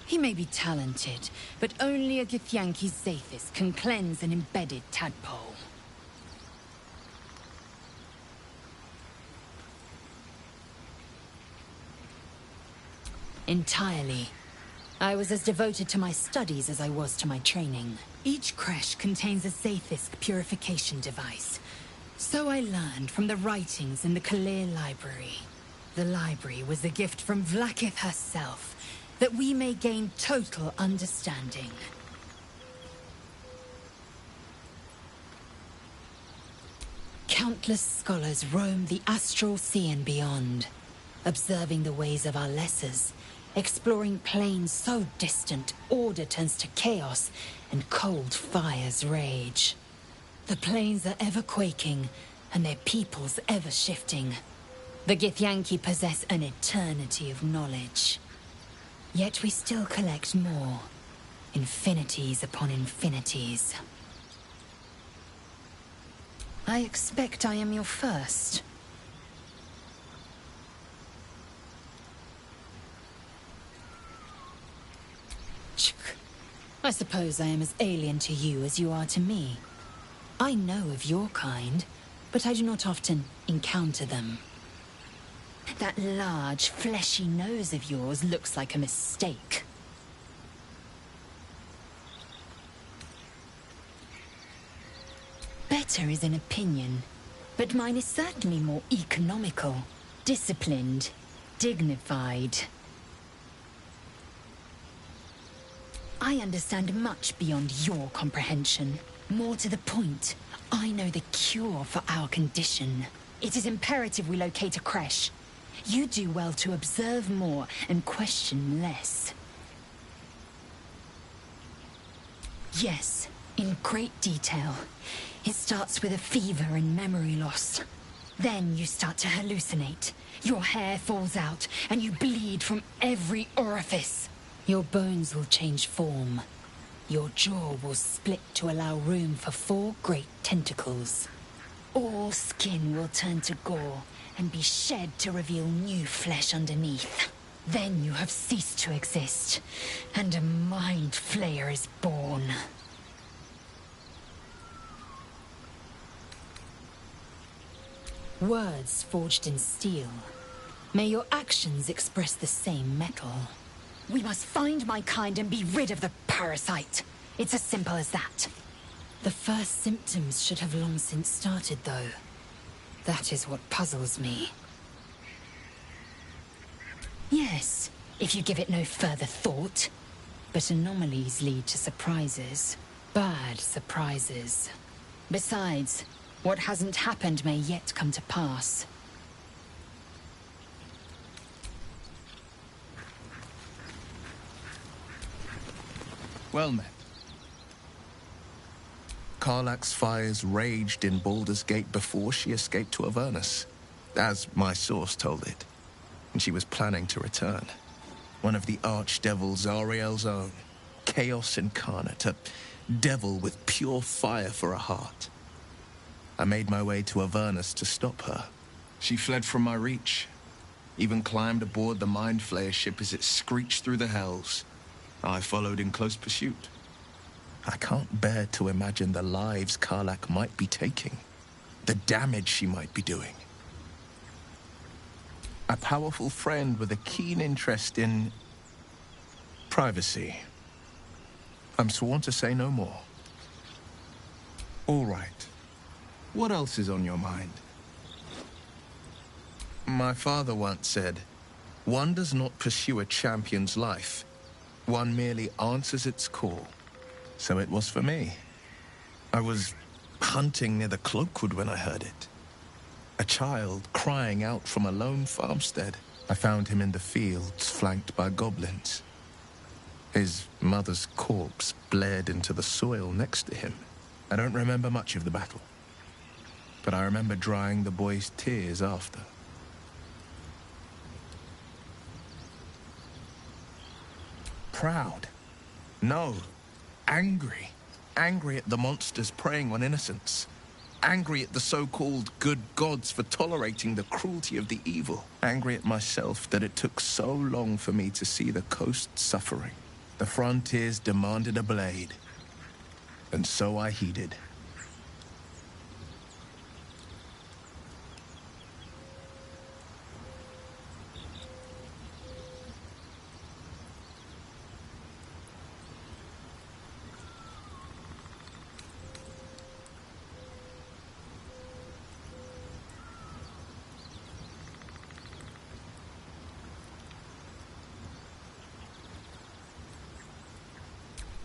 He may be talented, but only a Githyanki Zathis can cleanse an embedded tadpole. Entirely. I was as devoted to my studies as I was to my training. Each creche contains a Zathis purification device. So I learned from the writings in the Kalir Library. The library was a gift from Vlaakith herself, that we may gain total understanding. Countless scholars roam the astral sea and beyond, observing the ways of our lessers, exploring planes so distant order turns to chaos and cold fires rage. The planes are ever quaking, and their peoples ever shifting. The Githyanki possess an eternity of knowledge. Yet we still collect more. Infinities upon infinities. I expect I am your first. I suppose I am as alien to you as you are to me. I know of your kind, but I do not often encounter them. That large, fleshy nose of yours looks like a mistake. Better is an opinion, but mine is certainly more economical, disciplined, dignified. I understand much beyond your comprehension. More to the point, I know the cure for our condition. It is imperative we locate a creche. You do well to observe more and question less. Yes, in great detail. It starts with a fever and memory loss. Then you start to hallucinate. Your hair falls out, and you bleed from every orifice. Your bones will change form. Your jaw will split to allow room for 4 great tentacles. All skin will turn to gore and be shed to reveal new flesh underneath. Then you have ceased to exist, and a mind flayer is born. Words forged in steel. May your actions express the same metal. We must find my kind and be rid of the parasite. It's as simple as that. The first symptoms should have long since started, though. That is what puzzles me. Yes, if you give it no further thought. But anomalies lead to surprises. Bad surprises. Besides, what hasn't happened may yet come to pass. Well met. Karlach's fires raged in Baldur's Gate before she escaped to Avernus, as my source told it, and she was planning to return. One of the archdevils Zariel's own, chaos incarnate, a devil with pure fire for a heart. I made my way to Avernus to stop her. She fled from my reach, even climbed aboard the Mind Flayer ship as it screeched through the hells. I followed in close pursuit. I can't bear to imagine the lives Karlach might be taking, the damage she might be doing. A powerful friend with a keen interest in privacy. I'm sworn to say no more. All right. What else is on your mind? My father once said, one does not pursue a champion's life. One merely answers its call. So it was for me. I was hunting near the Cloakwood when I heard it. A child crying out from a lone farmstead. I found him in the fields, flanked by goblins. His mother's corpse bled into the soil next to him. I don't remember much of the battle, but I remember drying the boy's tears after. Proud? No. Angry. Angry at the monsters preying on innocents. Angry at the so-called good gods for tolerating the cruelty of the evil. Angry at myself that it took so long for me to see the coast suffering. The frontiers demanded a blade, and so I heeded.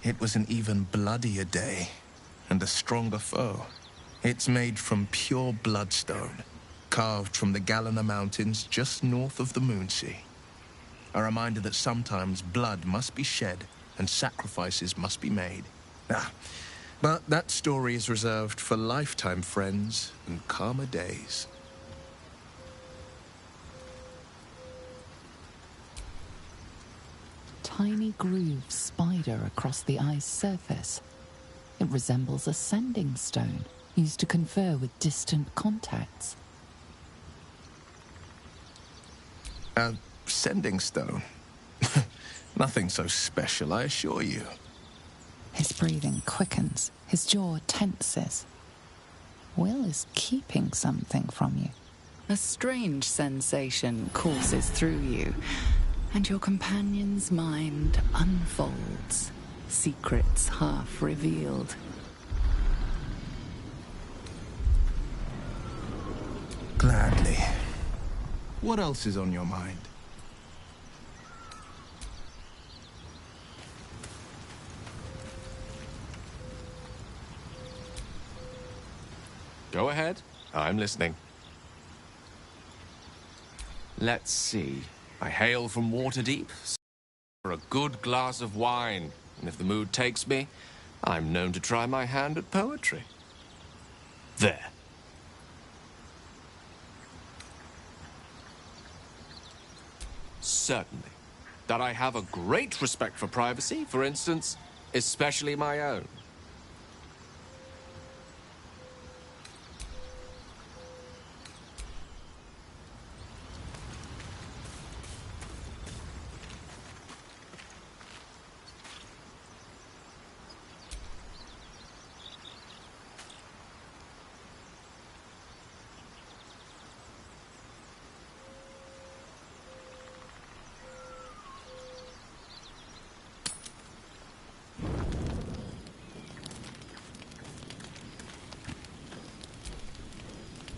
It was an even bloodier day, and a stronger foe. It's made from pure bloodstone, carved from the Galena Mountains just north of the Moonsea. A reminder that sometimes blood must be shed and sacrifices must be made. But that story is reserved for lifetime friends and calmer days. Tiny grooves spider across the ice surface. It resembles a sending stone used to confer with distant contacts. A sending stone? Nothing so special, I assure you. His breathing quickens, his jaw tenses. Will is keeping something from you. A strange sensation courses through you, and your companion's mind unfolds, secrets half revealed. Gladly. What else is on your mind? Go ahead. I'm listening. Let's see. I hail from Waterdeep for a good glass of wine, and if the mood takes me, I'm known to try my hand at poetry. There. Certainly. That I have a great respect for privacy, for instance, especially my own.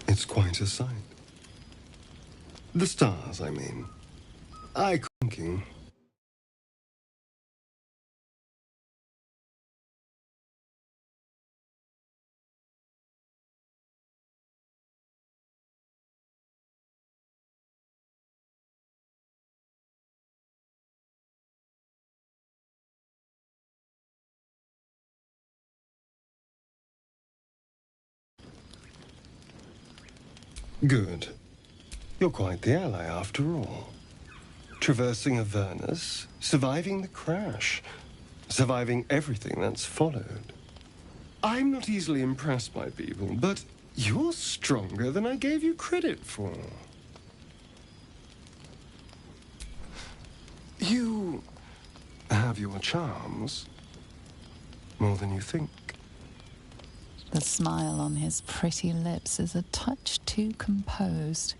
It's quite a sight. The stars, I mean. I thinking. Good. You're quite the ally, after all. Traversing Avernus, surviving the crash, surviving everything that's followed. I'm not easily impressed by people, but you're stronger than I gave you credit for. You have your charms, more than you think. The smile on his pretty lips is a touch too composed,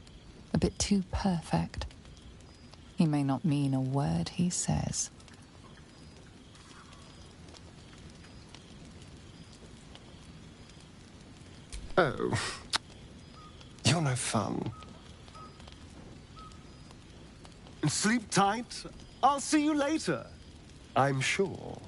a bit too perfect. He may not mean a word he says. Oh, you're no fun. Sleep tight. I'll see you later. I'm sure.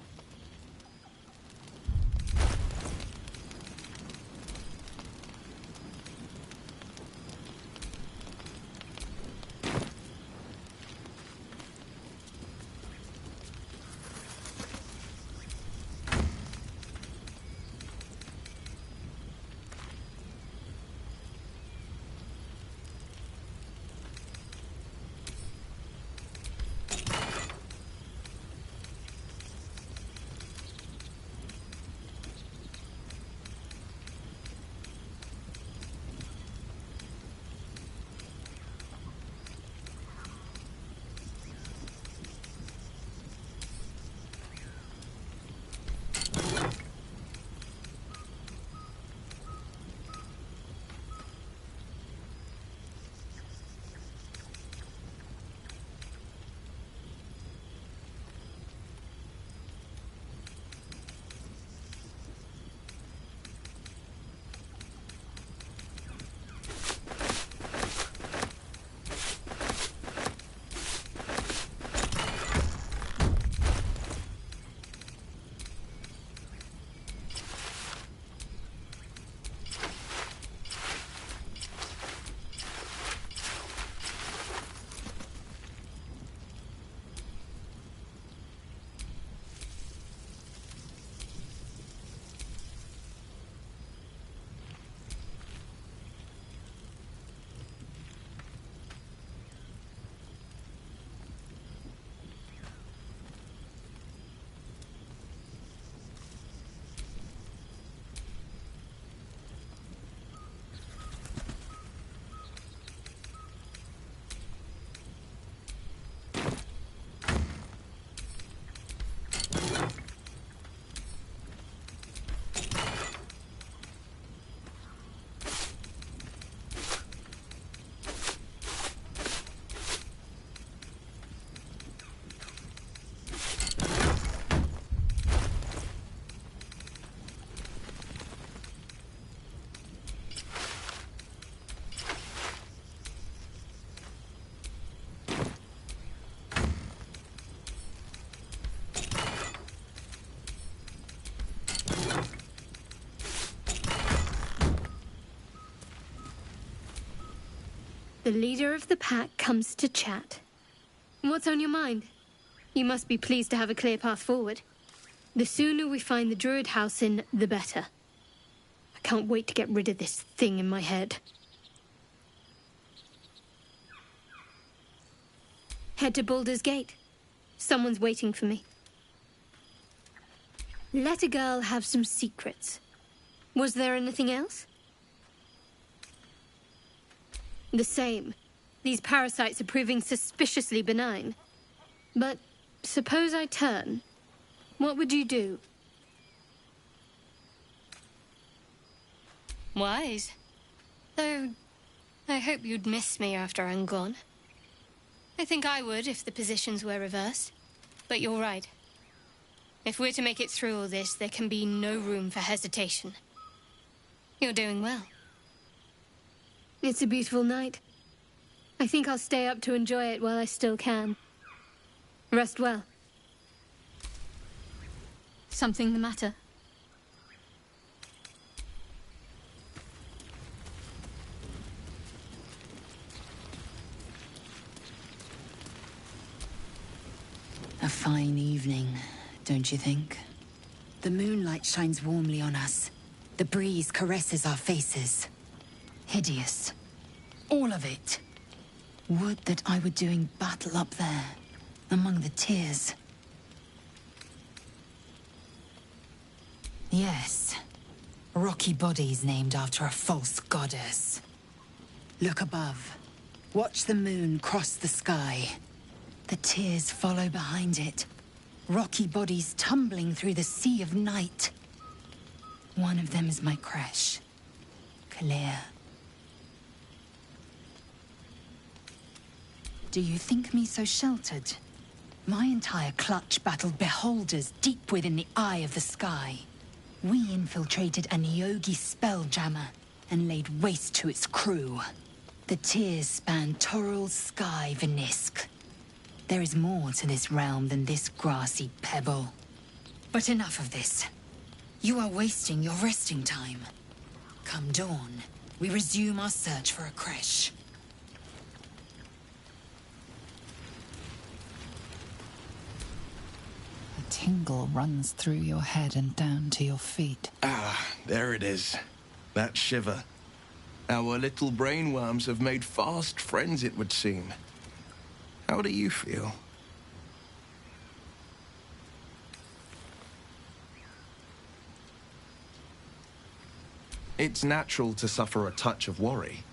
The leader of the pack comes to chat. What's on your mind? You must be pleased to have a clear path forward. The sooner we find the Druid house in, the better. I can't wait to get rid of this thing in my head. Head to Baldur's Gate. Someone's waiting for me. Let a girl have some secrets. Was there anything else? The same. These parasites are proving suspiciously benign. But suppose I turn. What would you do? Wise. Though, I hope you'd miss me after I'm gone. I think I would if the positions were reversed. But you're right. If we're to make it through all this, there can be no room for hesitation. You're doing well. It's a beautiful night. I think I'll stay up to enjoy it while I still can. Rest well. Something the matter? A fine evening, don't you think? The moonlight shines warmly on us. The breeze caresses our faces. Hideous. All of it. Would that I were doing battle up there, among the tears. Yes. Rocky bodies named after a false goddess. Look above. Watch the moon cross the sky. The tears follow behind it. Rocky bodies tumbling through the sea of night. One of them is my crash. Clear. Do you think me so sheltered? My entire clutch battled beholders deep within the eye of the sky. We infiltrated a Nyogi spelljammer and laid waste to its crew. The tears span Toral's sky, Venisk. There is more to this realm than this grassy pebble. But enough of this. You are wasting your resting time. Come dawn, we resume our search for a creche. A tingle runs through your head and down to your feet. Ah, there it is. That shiver. Our little brainworms have made fast friends, it would seem. How do you feel? It's natural to suffer a touch of worry,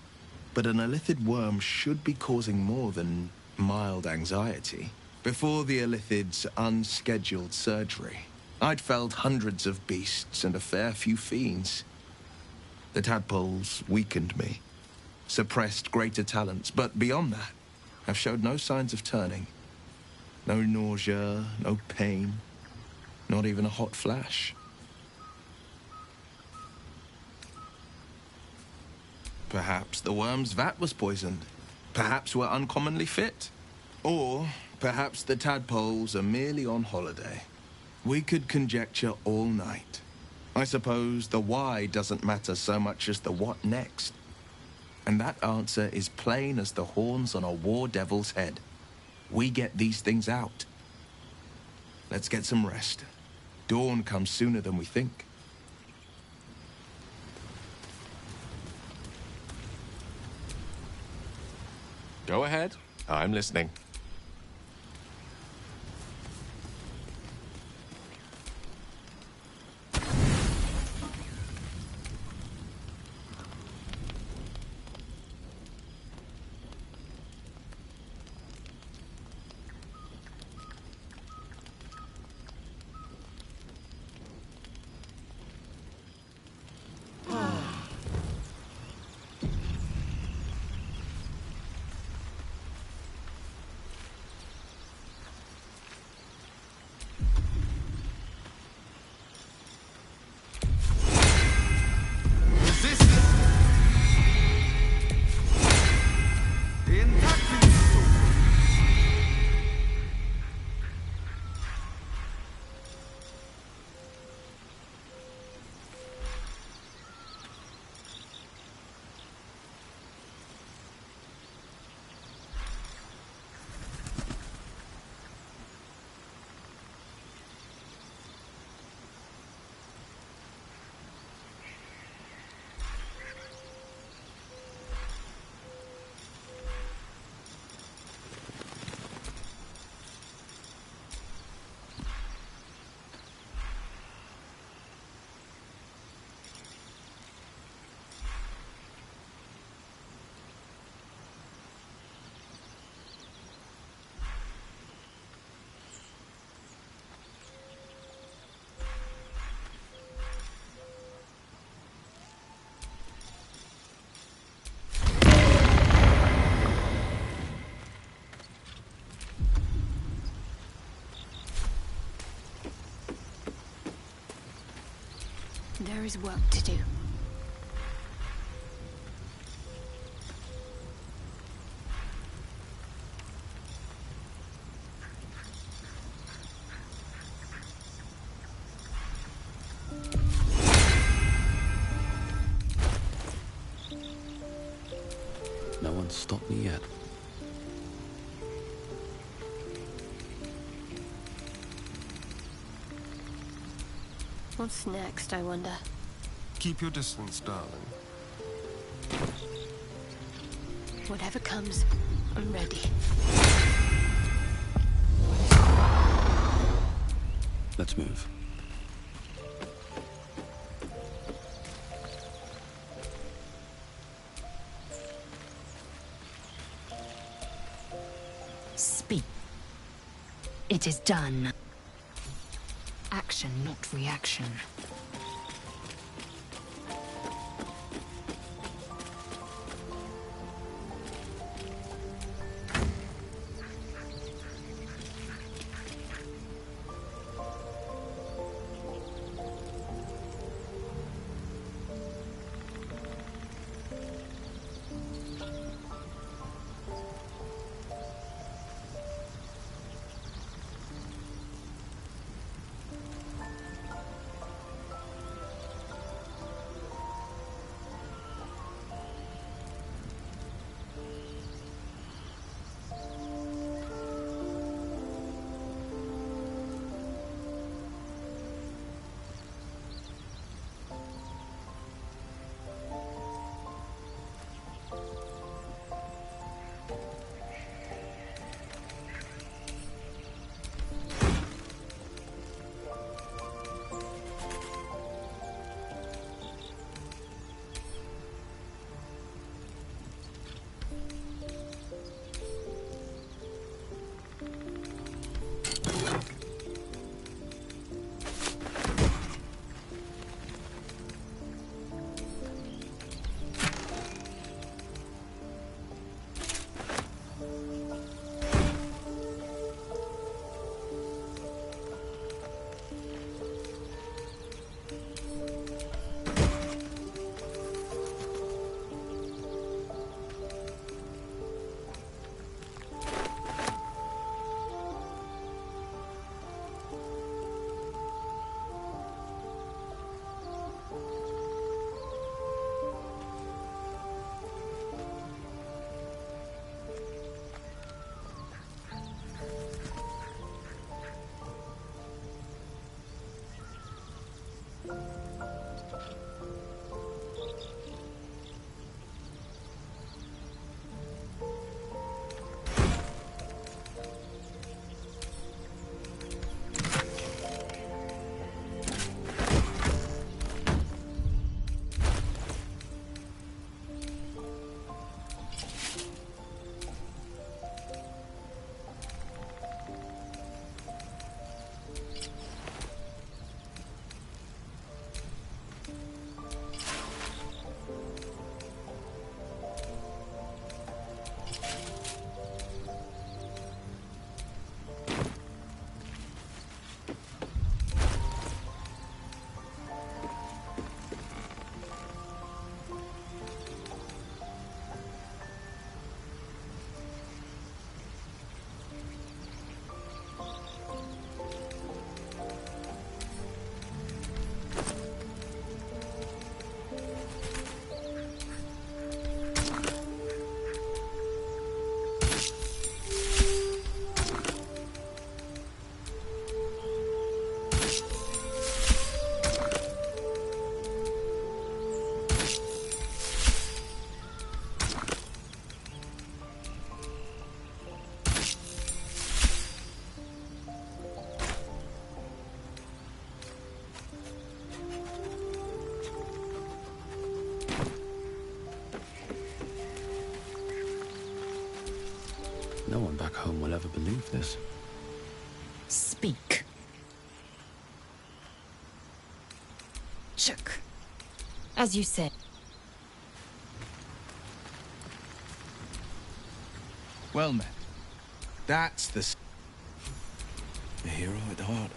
but an illithid worm should be causing more than mild anxiety. Before the illithid's unscheduled surgery, I'd felled hundreds of beasts and a fair few fiends. The tadpoles weakened me, suppressed greater talents, but beyond that, have showed no signs of turning. No nausea, no pain, not even a hot flash. Perhaps the worm's vat was poisoned. Perhaps we're uncommonly fit. Or perhaps the tadpoles are merely on holiday. We could conjecture all night. I suppose the why doesn't matter so much as the what next. And that answer is plain as the horns on a war devil's head. We get these things out. Let's get some rest. Dawn comes sooner than we think. Go ahead. I'm listening. There is work to do. No one's stopped me yet. What's next, I wonder? Keep your distance, darling. Whatever comes, I'm ready. Let's move. Speak. It is done. Action, not reaction. No one back home will ever believe this. Speak. Shook. As you said. Well met. That's the... A hero at heart.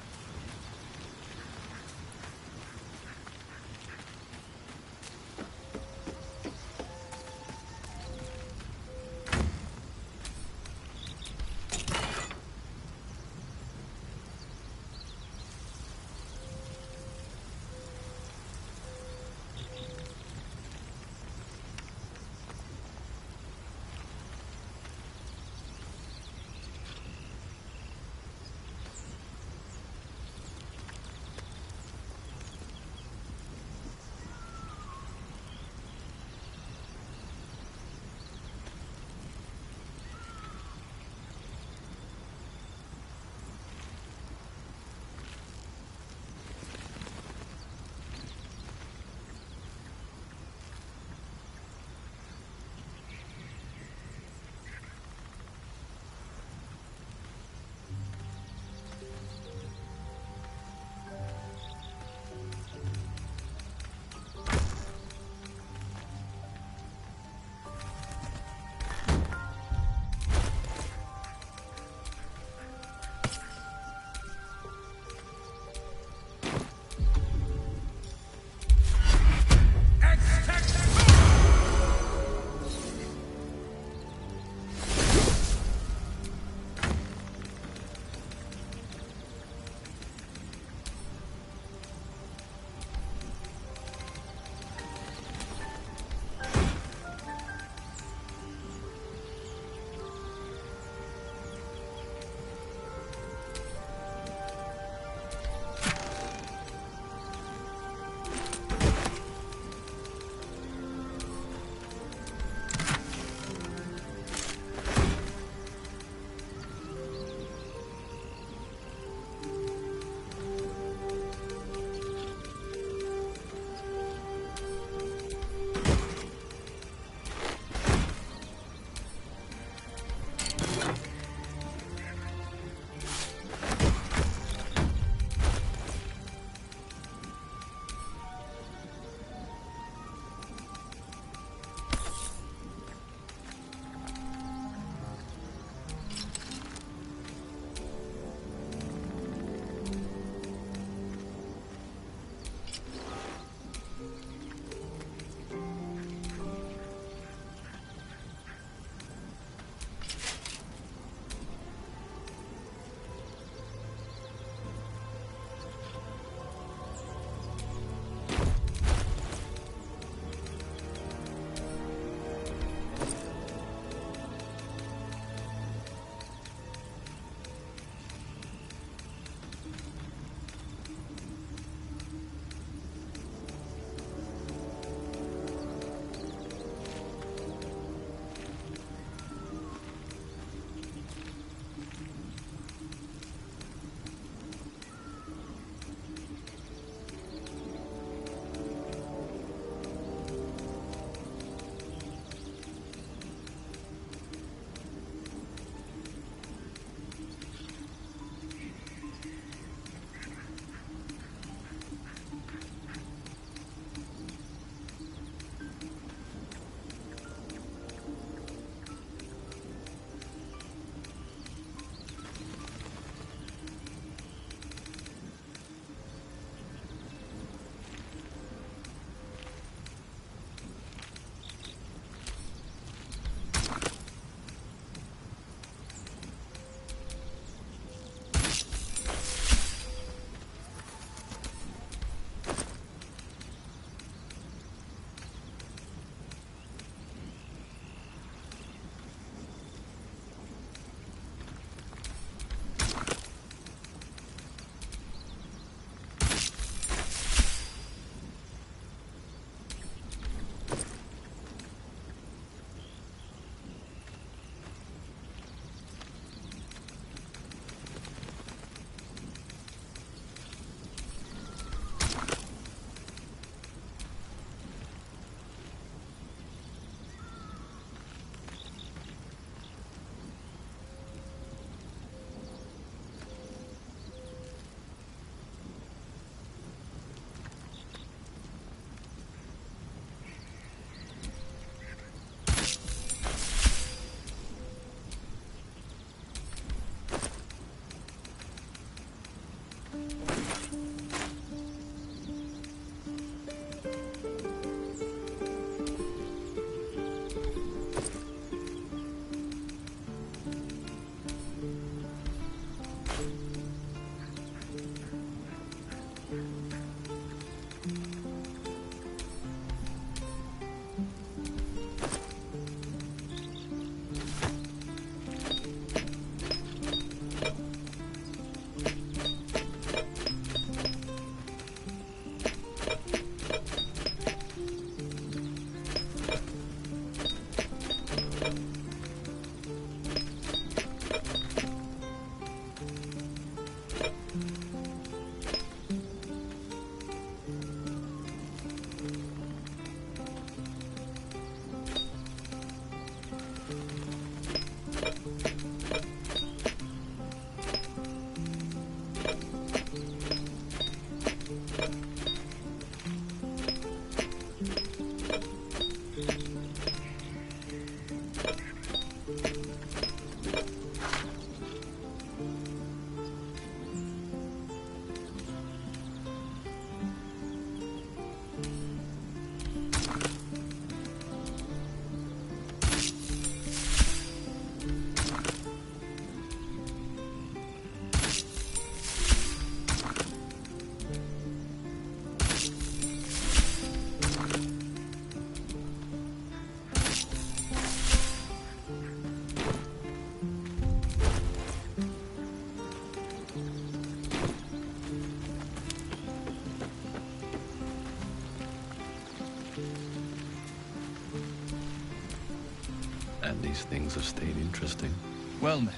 these things have stayed interesting. Well, then.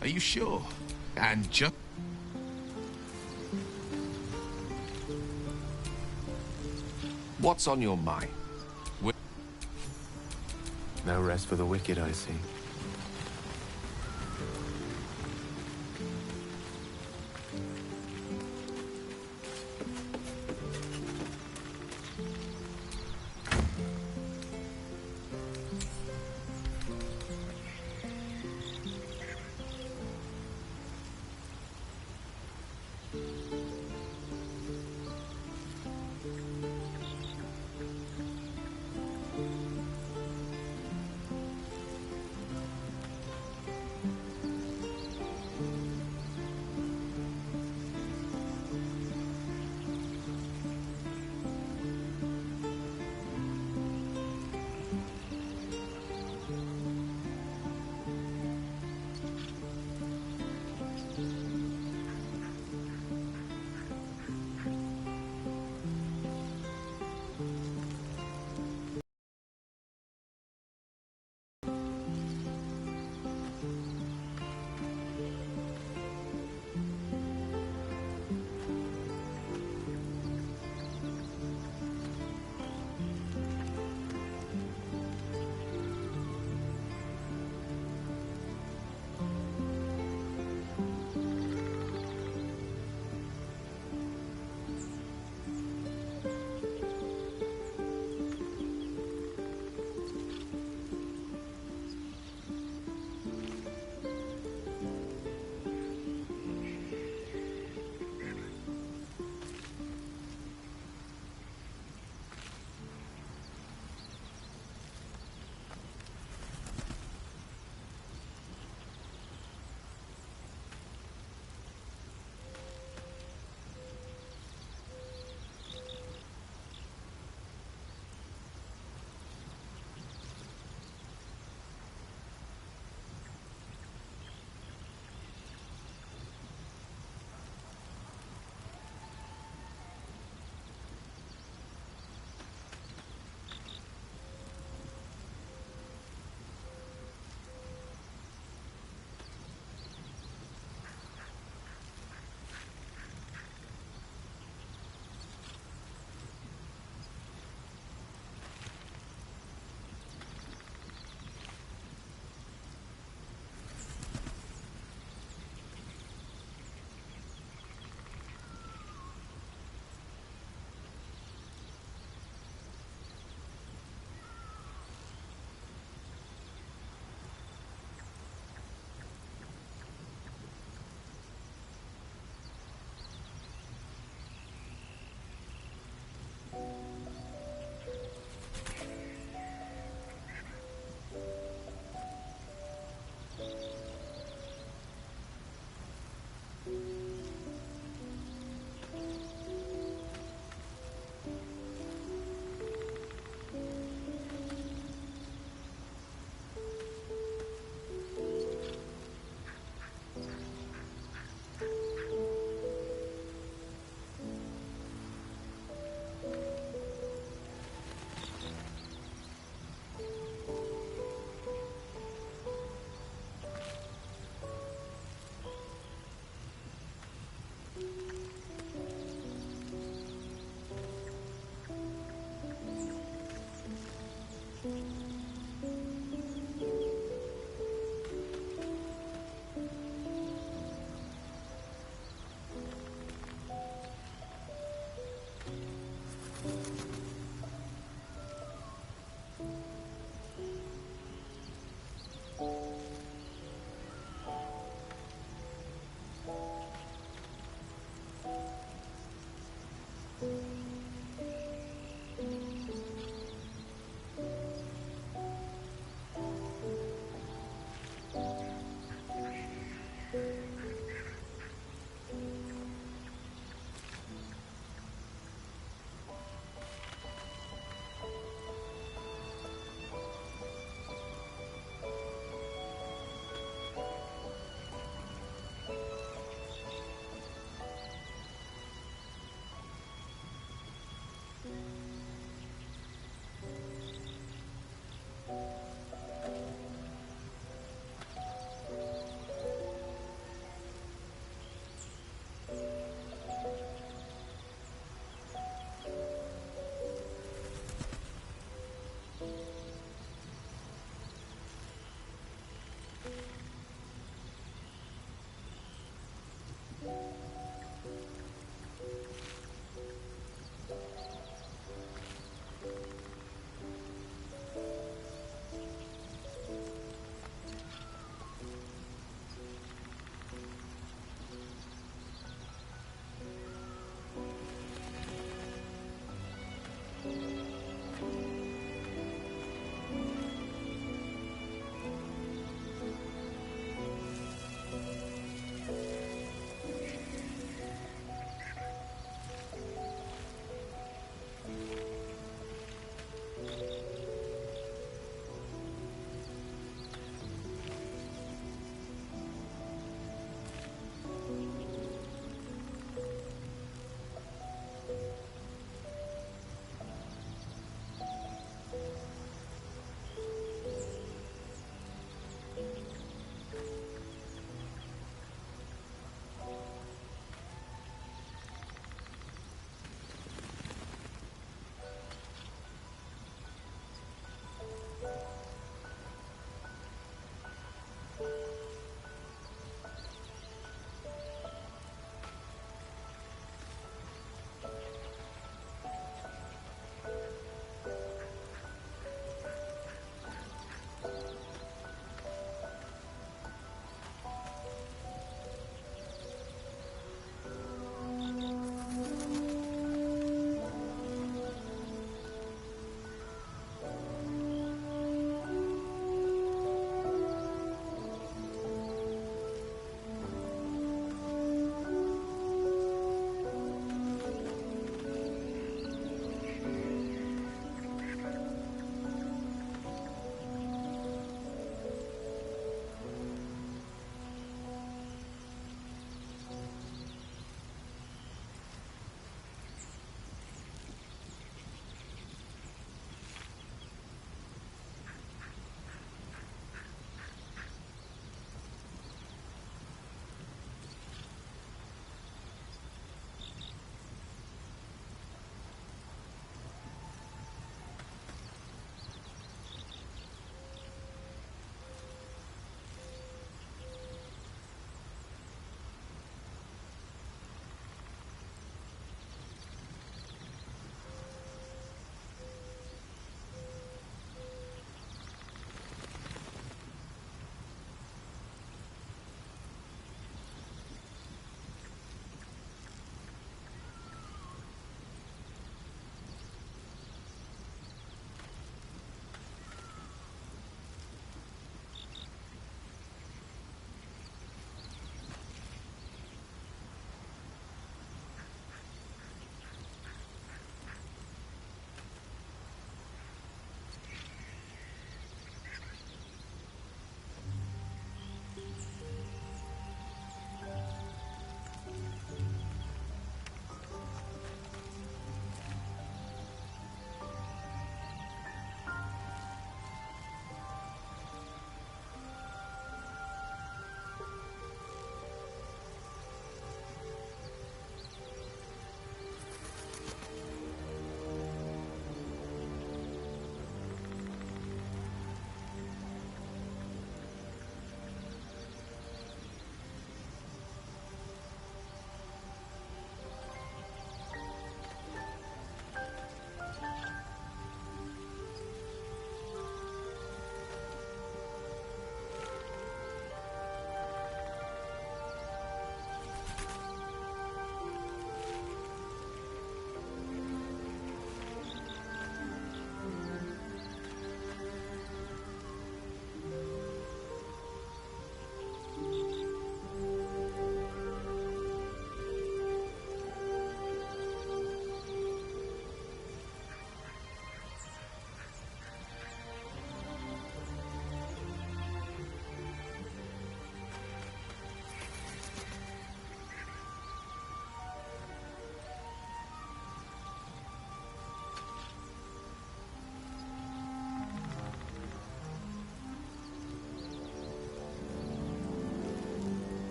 Are you sure? And just... What's on your mind? No rest for the wicked, I see.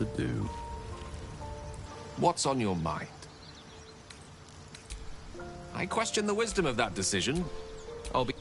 to do. What's on your mind? I question the wisdom of that decision. I'll be...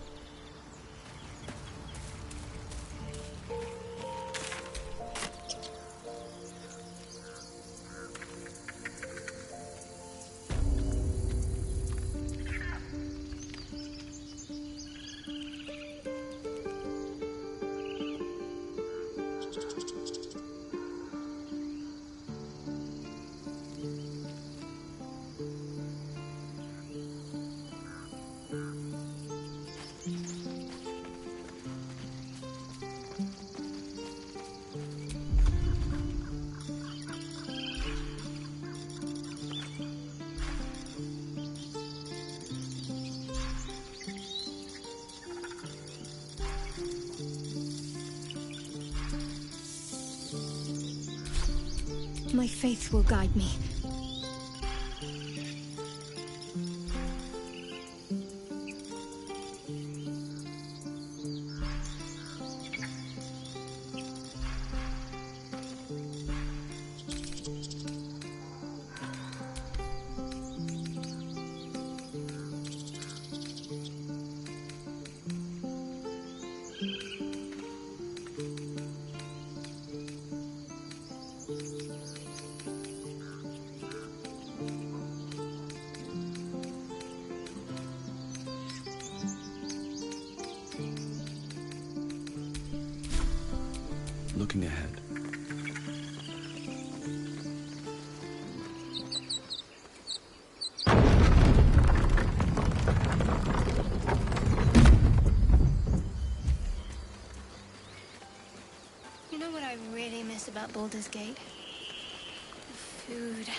My faith will guide me. Looking ahead. You know what I really miss about Baldur's Gate? The food.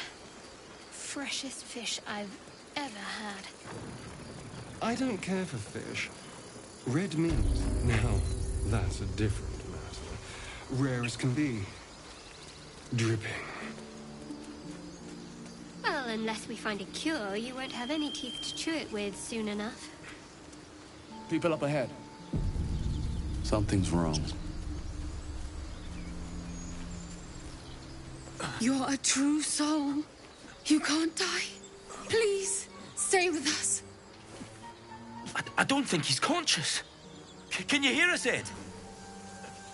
Freshest fish I've ever had. I don't care for fish. Red meat, now, that's a different matter. Rare as can be. Dripping. Well, unless we find a cure, you won't have any teeth to chew it with soon enough. People up ahead. Something's wrong. You're a true soul. You can't die. Please, stay with us. I don't think he's conscious. Can you hear us, Ed?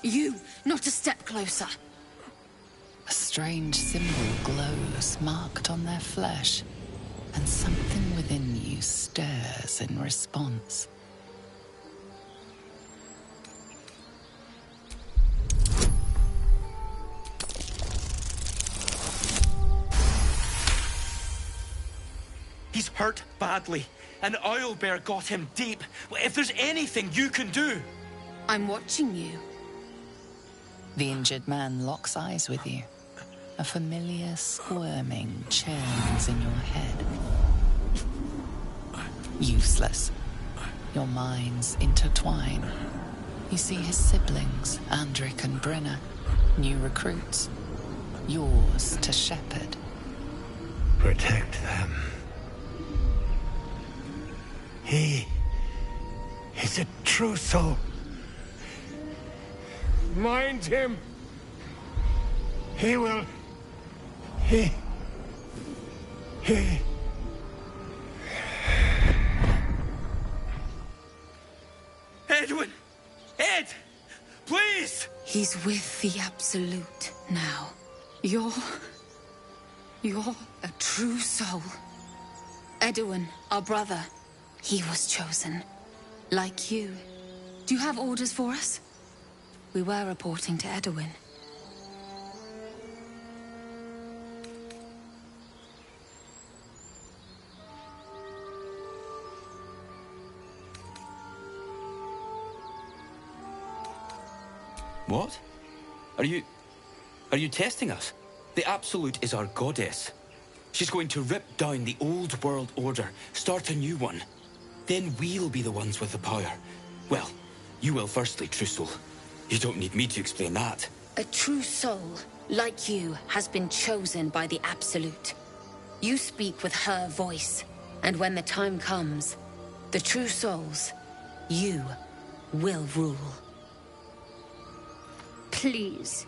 You, not a step closer. A strange symbol glows, marked on their flesh, and something within you stirs in response. He's hurt badly. An owlbear got him deep. If there's anything you can do... I'm watching you. The injured man locks eyes with you. A familiar squirming churns in your head. Useless. Your minds intertwine. You see his siblings, Andric and Brenna, new recruits. Yours to shepherd. Protect them. He is a true soul. Mind him. He will. He. Edwin! Ed! Please! He's with the Absolute now. You're a true soul. Edwin, our brother, he was chosen. Like you. Do you have orders for us? We were reporting to Edwin. What? Are you testing us? The Absolute is our goddess. She's going to rip down the old world order, start a new one. Then we'll be the ones with the power. Well, you will firstly, true soul. You don't need me to explain that. A true soul, like you, has been chosen by the Absolute. You speak with her voice, and when the time comes, the true souls, you will rule. Please.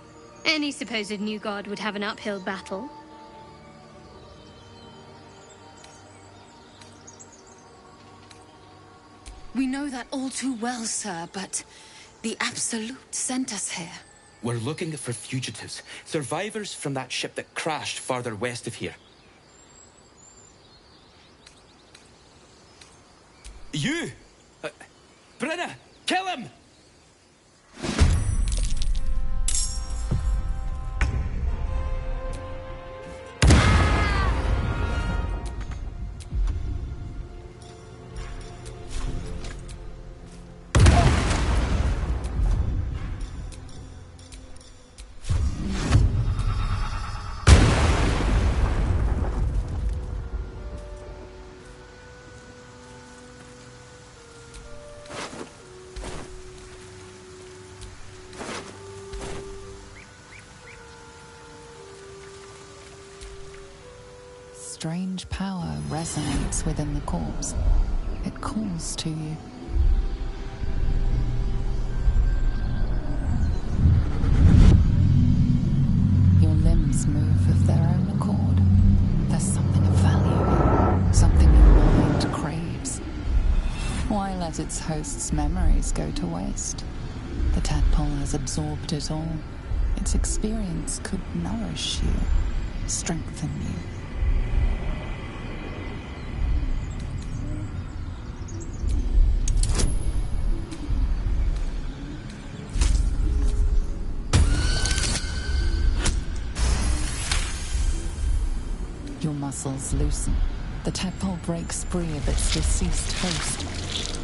Any supposed new god would have an uphill battle. We know that all too well, sir, but the Absolute sent us here. We're looking for fugitives, survivors from that ship that crashed farther west of here. You! Brenna, kill him! Strange power resonates within the corpse. It calls to you. Your limbs move of their own accord. There's something of value, something your mind craves. Why let its host's memories go to waste? The tadpole has absorbed it all. Its experience could nourish you, strengthen you. Your muscles loosen. The tadpole breaks free of its deceased host.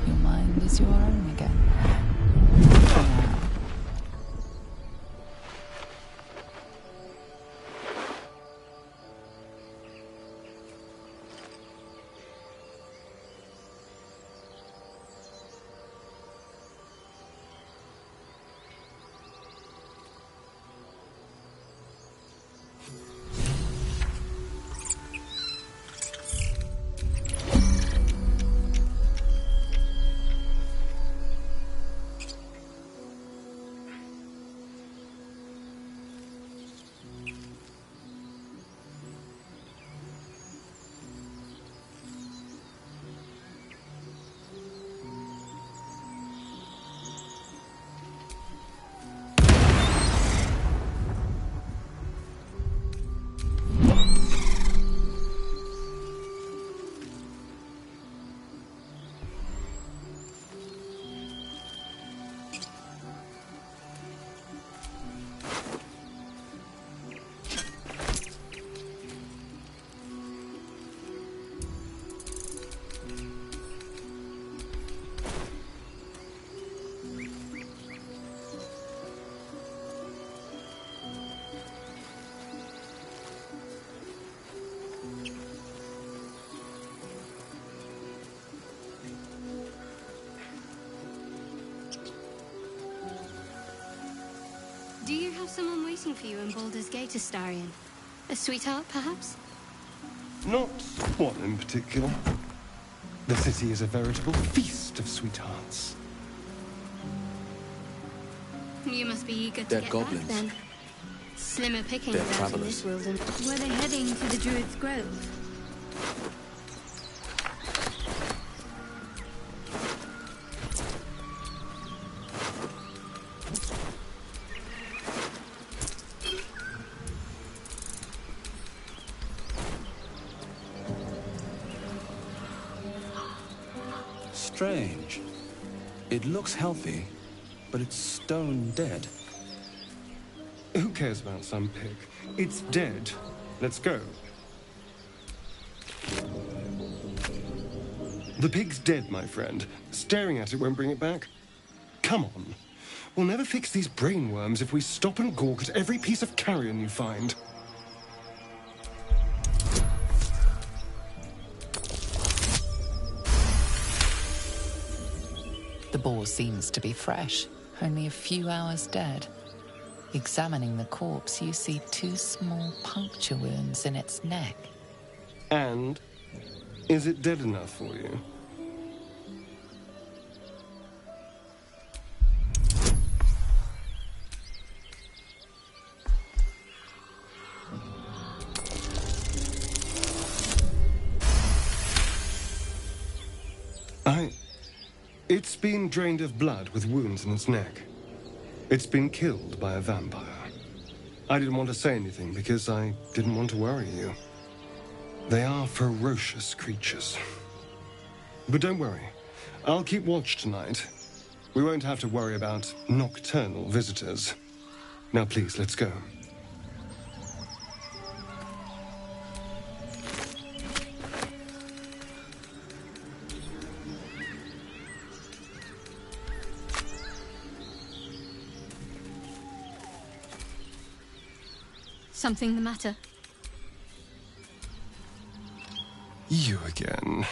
Your mind is your own again. For now. Do you have someone waiting for you in Baldur's Gate, Astarion? A sweetheart, perhaps? Not one in particular. The city is a veritable feast of sweethearts. You must be eager to They're get goblins. back, then. Slimmer pickings They're out in travelers. this wilderness. Were they heading to the Druid's Grove? Strange. It looks healthy, but it's stone dead. Who cares about some pig? It's dead. Let's go. The pig's dead, my friend. Staring at it won't bring it back. Come on. We'll never fix these brainworms if we stop and gawk at every piece of carrion you find. The boar seems to be fresh, only a few hours dead. Examining the corpse, you see 2 small puncture wounds in its neck. And is it dead enough for you? It's been drained of blood with wounds in its neck. It's been killed by a vampire. I didn't want to say anything because I didn't want to worry you. They are ferocious creatures. But don't worry. I'll keep watch tonight. We won't have to worry about nocturnal visitors. Now please, let's go. Something the matter? You again.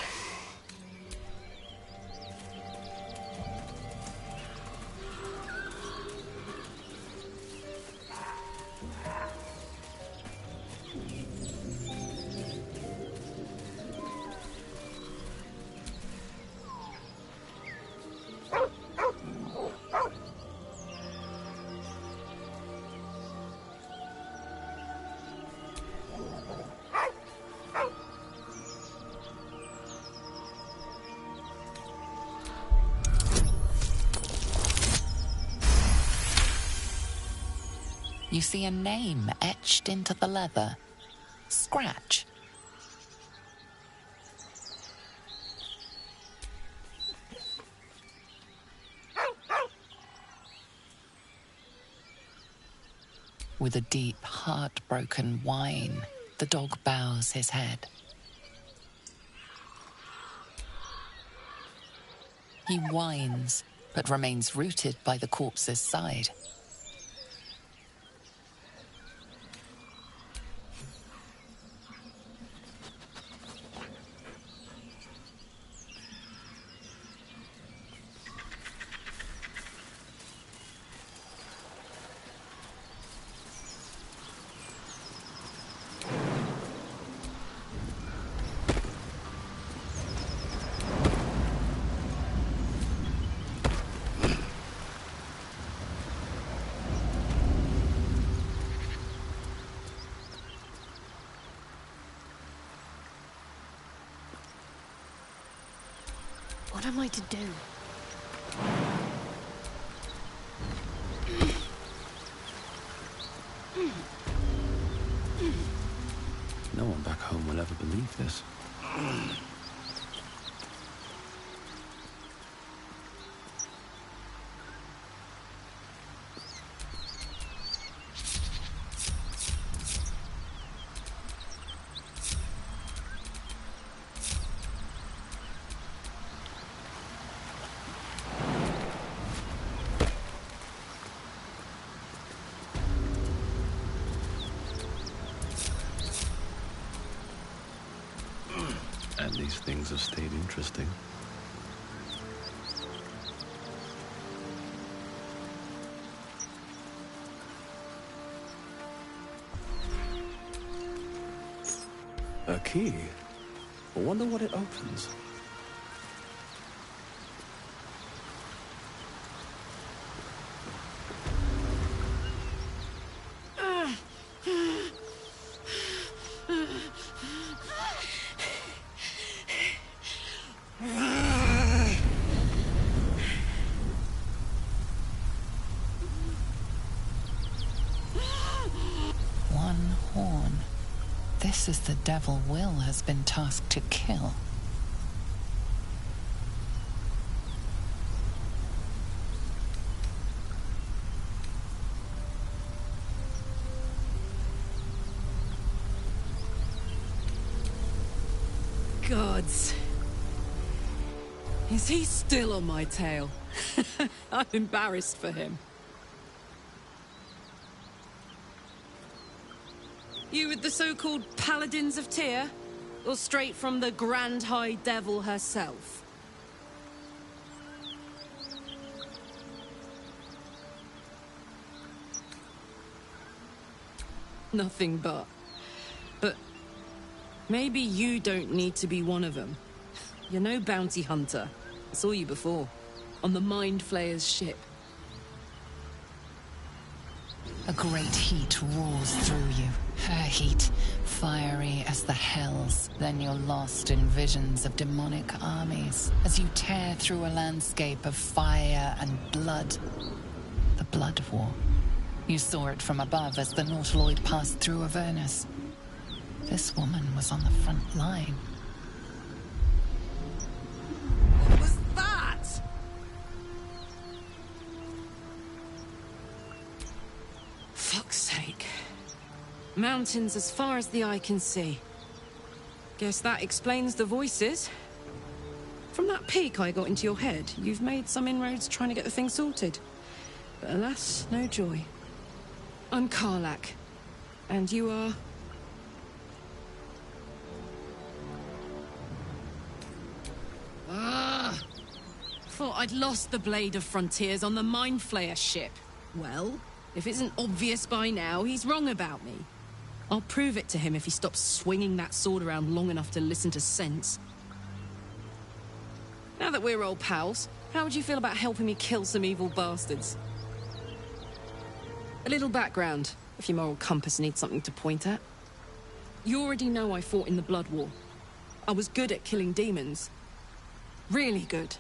You see a name etched into the leather. Scratch. With a deep, heartbroken whine, the dog bows his head. He whines, but remains rooted by the corpse's side. What am I to do? No one back home will ever believe this. And these things have stayed interesting. A key? I wonder what it opens. One horn. This is the devil Will has been tasked to kill. Gods. Is he still on my tail? I'm embarrassed for him. You with the so-called Paladins of Tyr? Or straight from the Grand High Devil herself? Nothing but. But maybe you don't need to be one of them. You're no bounty hunter. I saw you before, on the Mind Flayer's ship. A great heat roars through you. Her heat, fiery as the hells. Then you're lost in visions of demonic armies as you tear through a landscape of fire and blood. The Blood War. You saw it from above as the Nautiloid passed through Avernus. This woman was on the front line. What was that? Fuck's sake. Mountains as far as the eye can see. Guess that explains the voices. From that peek I got into your head, you've made some inroads trying to get the thing sorted. But alas, no joy. I'm Karlach. And you are... Thought I'd lost the Blade of Frontiers on the Mind Flayer ship. Well, if it isn't obvious by now, he's wrong about me. I'll prove it to him if he stops swinging that sword around long enough to listen to sense. Now that we're old pals, how would you feel about helping me kill some evil bastards? A little background, if your moral compass needs something to point at. You already know I fought in the Blood War. I was good at killing demons. Really good.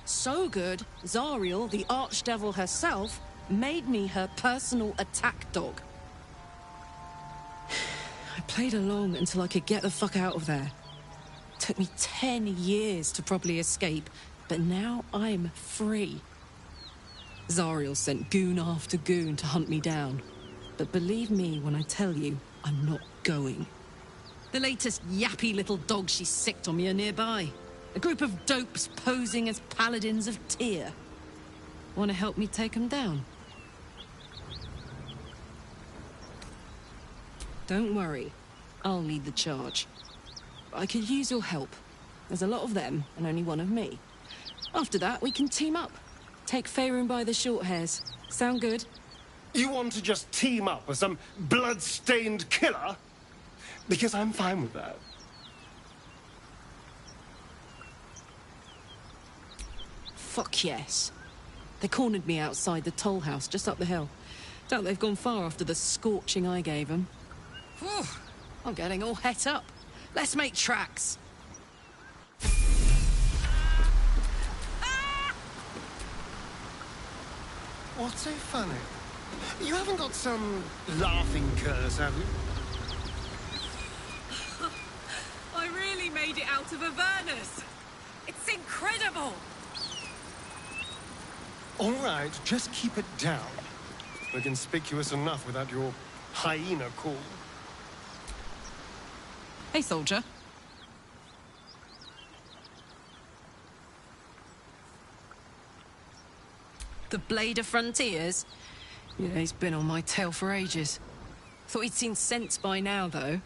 So good, Zariel, the Archdevil herself, made me her personal attack dog. I played along until I could get the fuck out of there. Took me 10 years to properly escape, but now I'm free. Zariel sent goon after goon to hunt me down. But believe me when I tell you, I'm not going. The latest yappy little dogs she sicked on me are nearby. A group of dopes posing as paladins of Tyr. Want to help me take them down? Don't worry, I'll lead the charge. I could use your help. There's a lot of them, and only one of me. After that, we can team up. Take Faerun by the short hairs. Sound good? You want to just team up with some blood-stained killer? Because I'm fine with that. Fuck yes. They cornered me outside the toll house just up the hill. Doubt they've gone far after the scorching I gave them. Whew, I'm getting all het up. Let's make tracks. What's so funny? You haven't got some laughing curse, have you? I really made it out of Avernus. It's incredible. All right, just keep it down. We're conspicuous enough without your hyena call. Hey, soldier. The Blade of Frontiers? Yeah, he's been on my tail for ages. Thought he'd seen sense by now, though.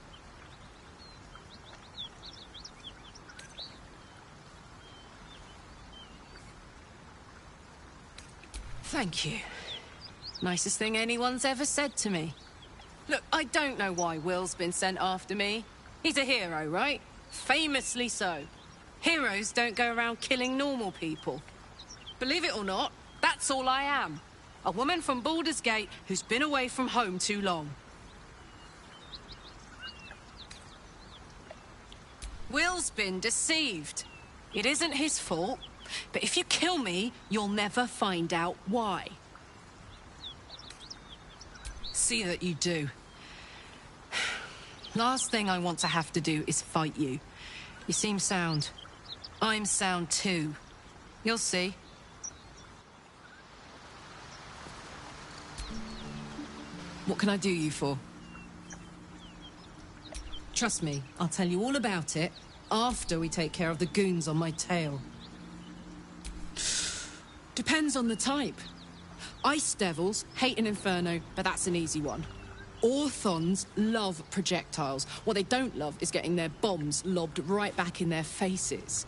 Thank you. Nicest thing anyone's ever said to me. Look, I don't know why Will's been sent after me. He's a hero, right? Famously so. Heroes don't go around killing normal people. Believe it or not, that's all I am. A woman from Baldur's Gate who's been away from home too long. Will's been deceived. It isn't his fault, but if you kill me, you'll never find out why. See that you do. Last thing I want to have to do is fight you. You seem sound. I'm sound too. You'll see. What can I do you for? Trust me, I'll tell you all about it after we take care of the goons on my tail. Depends on the type. Ice Devils hate an inferno, but that's an easy one. Orthons love projectiles. What they don't love is getting their bombs lobbed right back in their faces.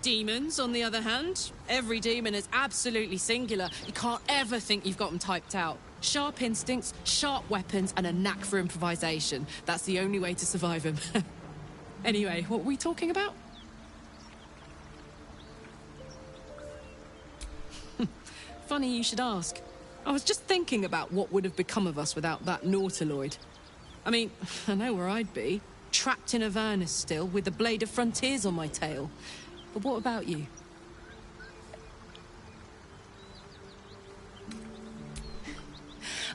Demons, on the other hand, every demon is absolutely singular. You can't ever think you've got them typed out. Sharp instincts, sharp weapons, and a knack for improvisation. That's the only way to survive them. Anyway, what were we talking about? Funny you should ask. I was just thinking about what would have become of us without that Nautiloid. I mean, I know where I'd be. Trapped in Avernus still, with the Blade of Frontiers on my tail. But what about you?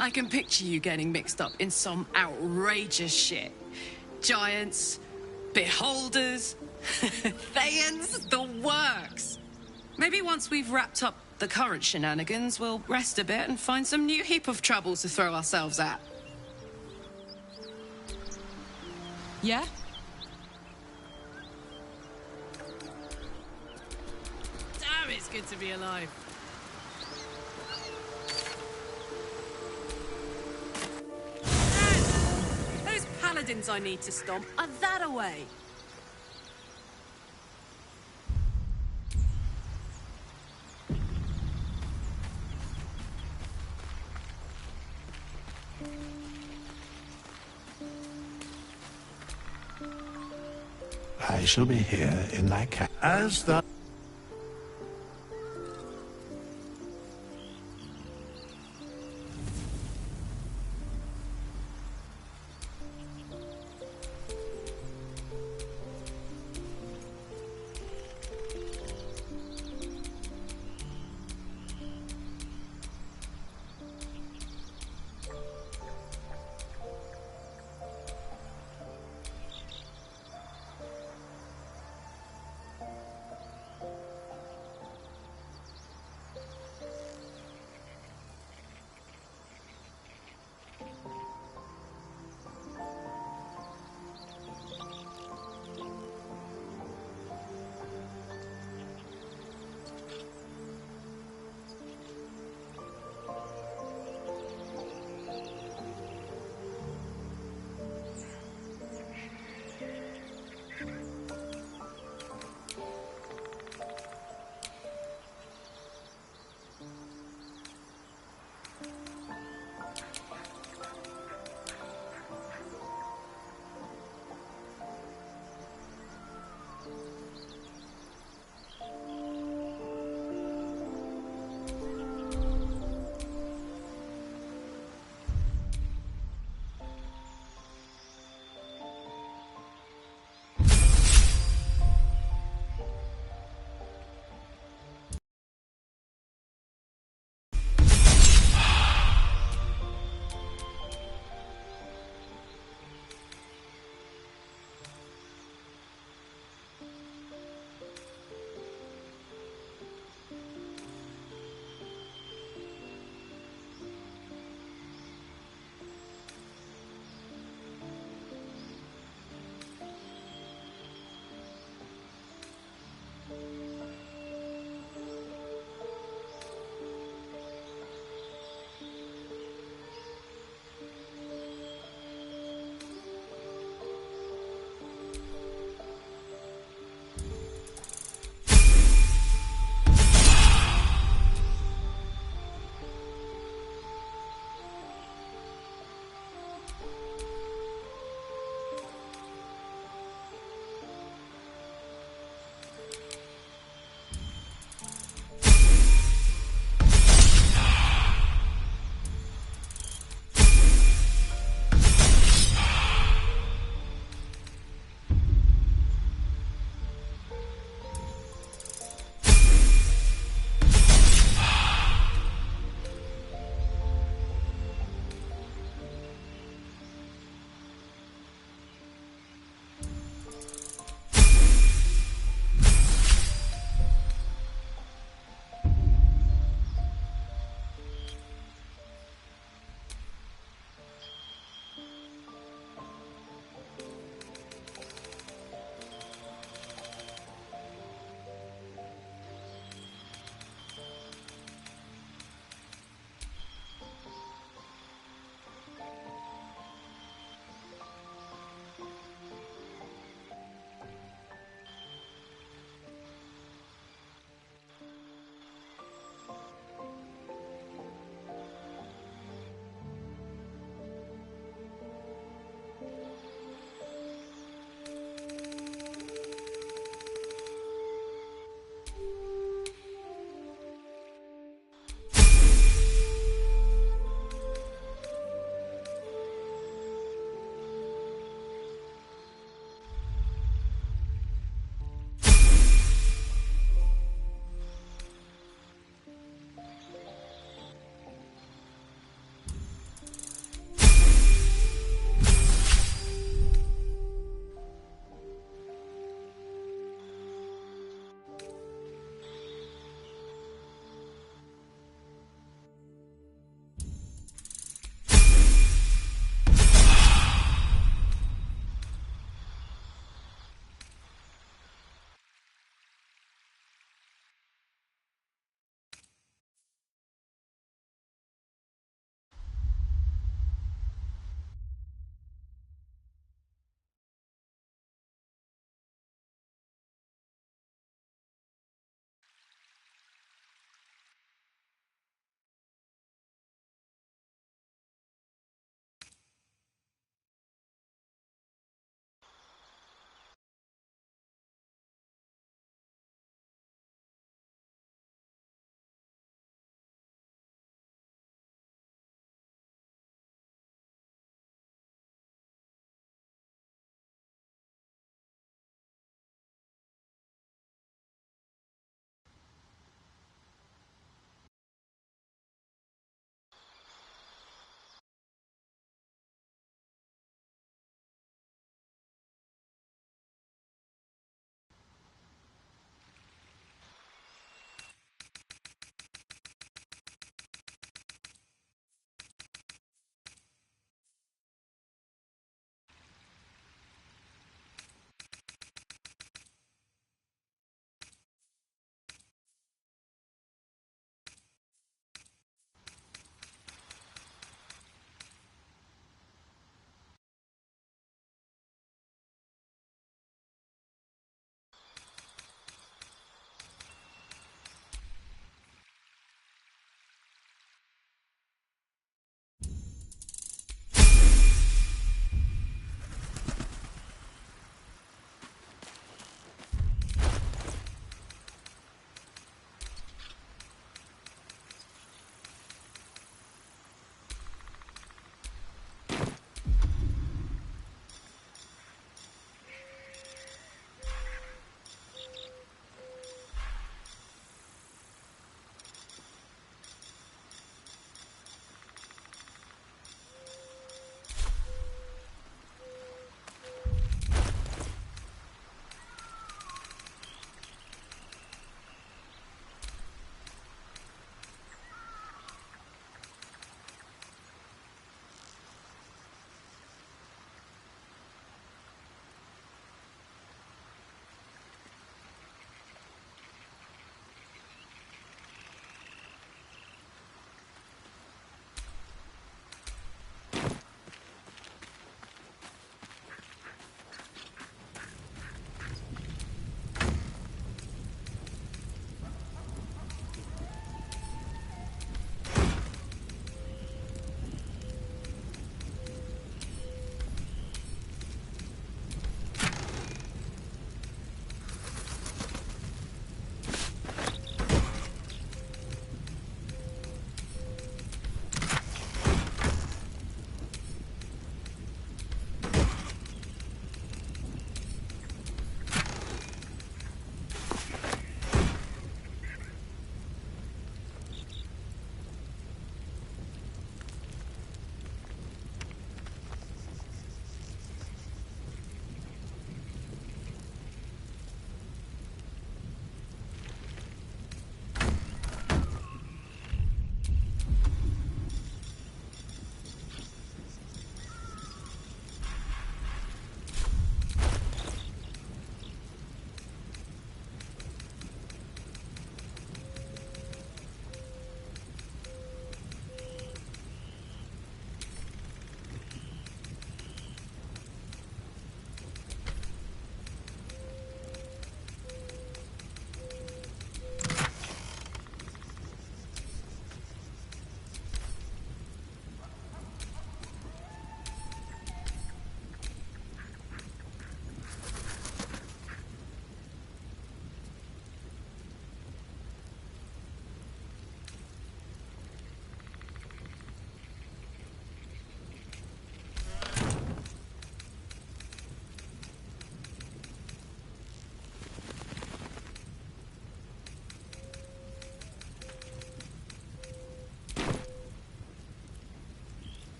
I can picture you getting mixed up in some outrageous shit. Giants, beholders, Thayans, the works. Maybe once we've wrapped up the current shenanigans, we'll rest a bit and find some new heap of troubles to throw ourselves at. Yeah? Damn, it's good to be alive. Those paladins I need to stomp are that away. I shall be here in thy camp. As thou...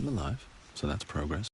still alive, so that's progress.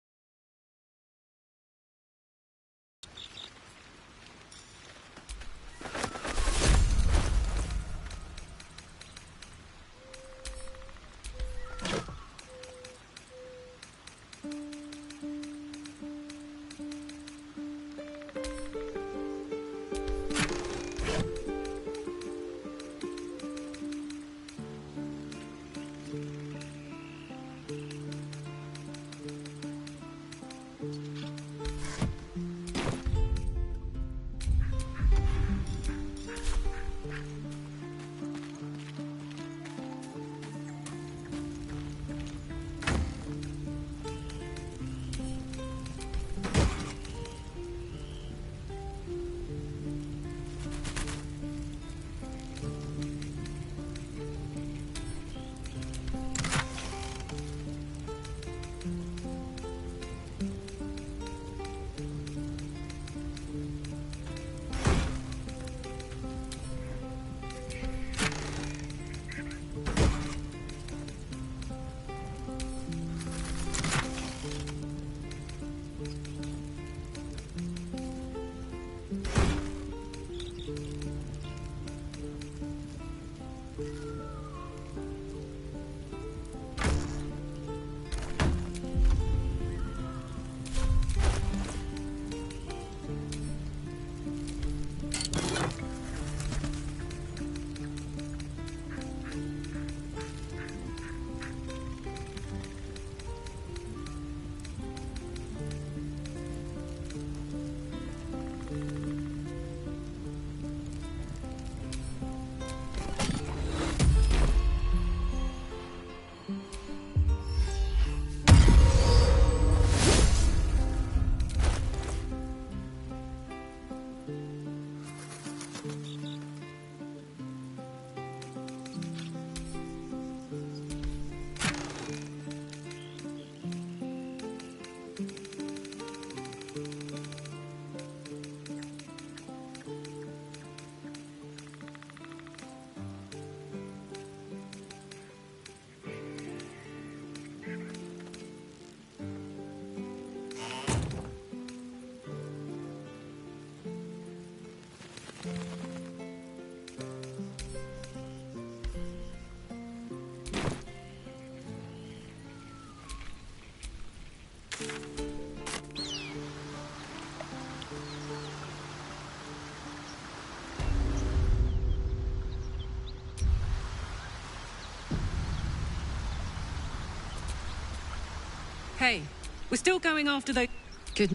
Hey, we're still going after those... Good.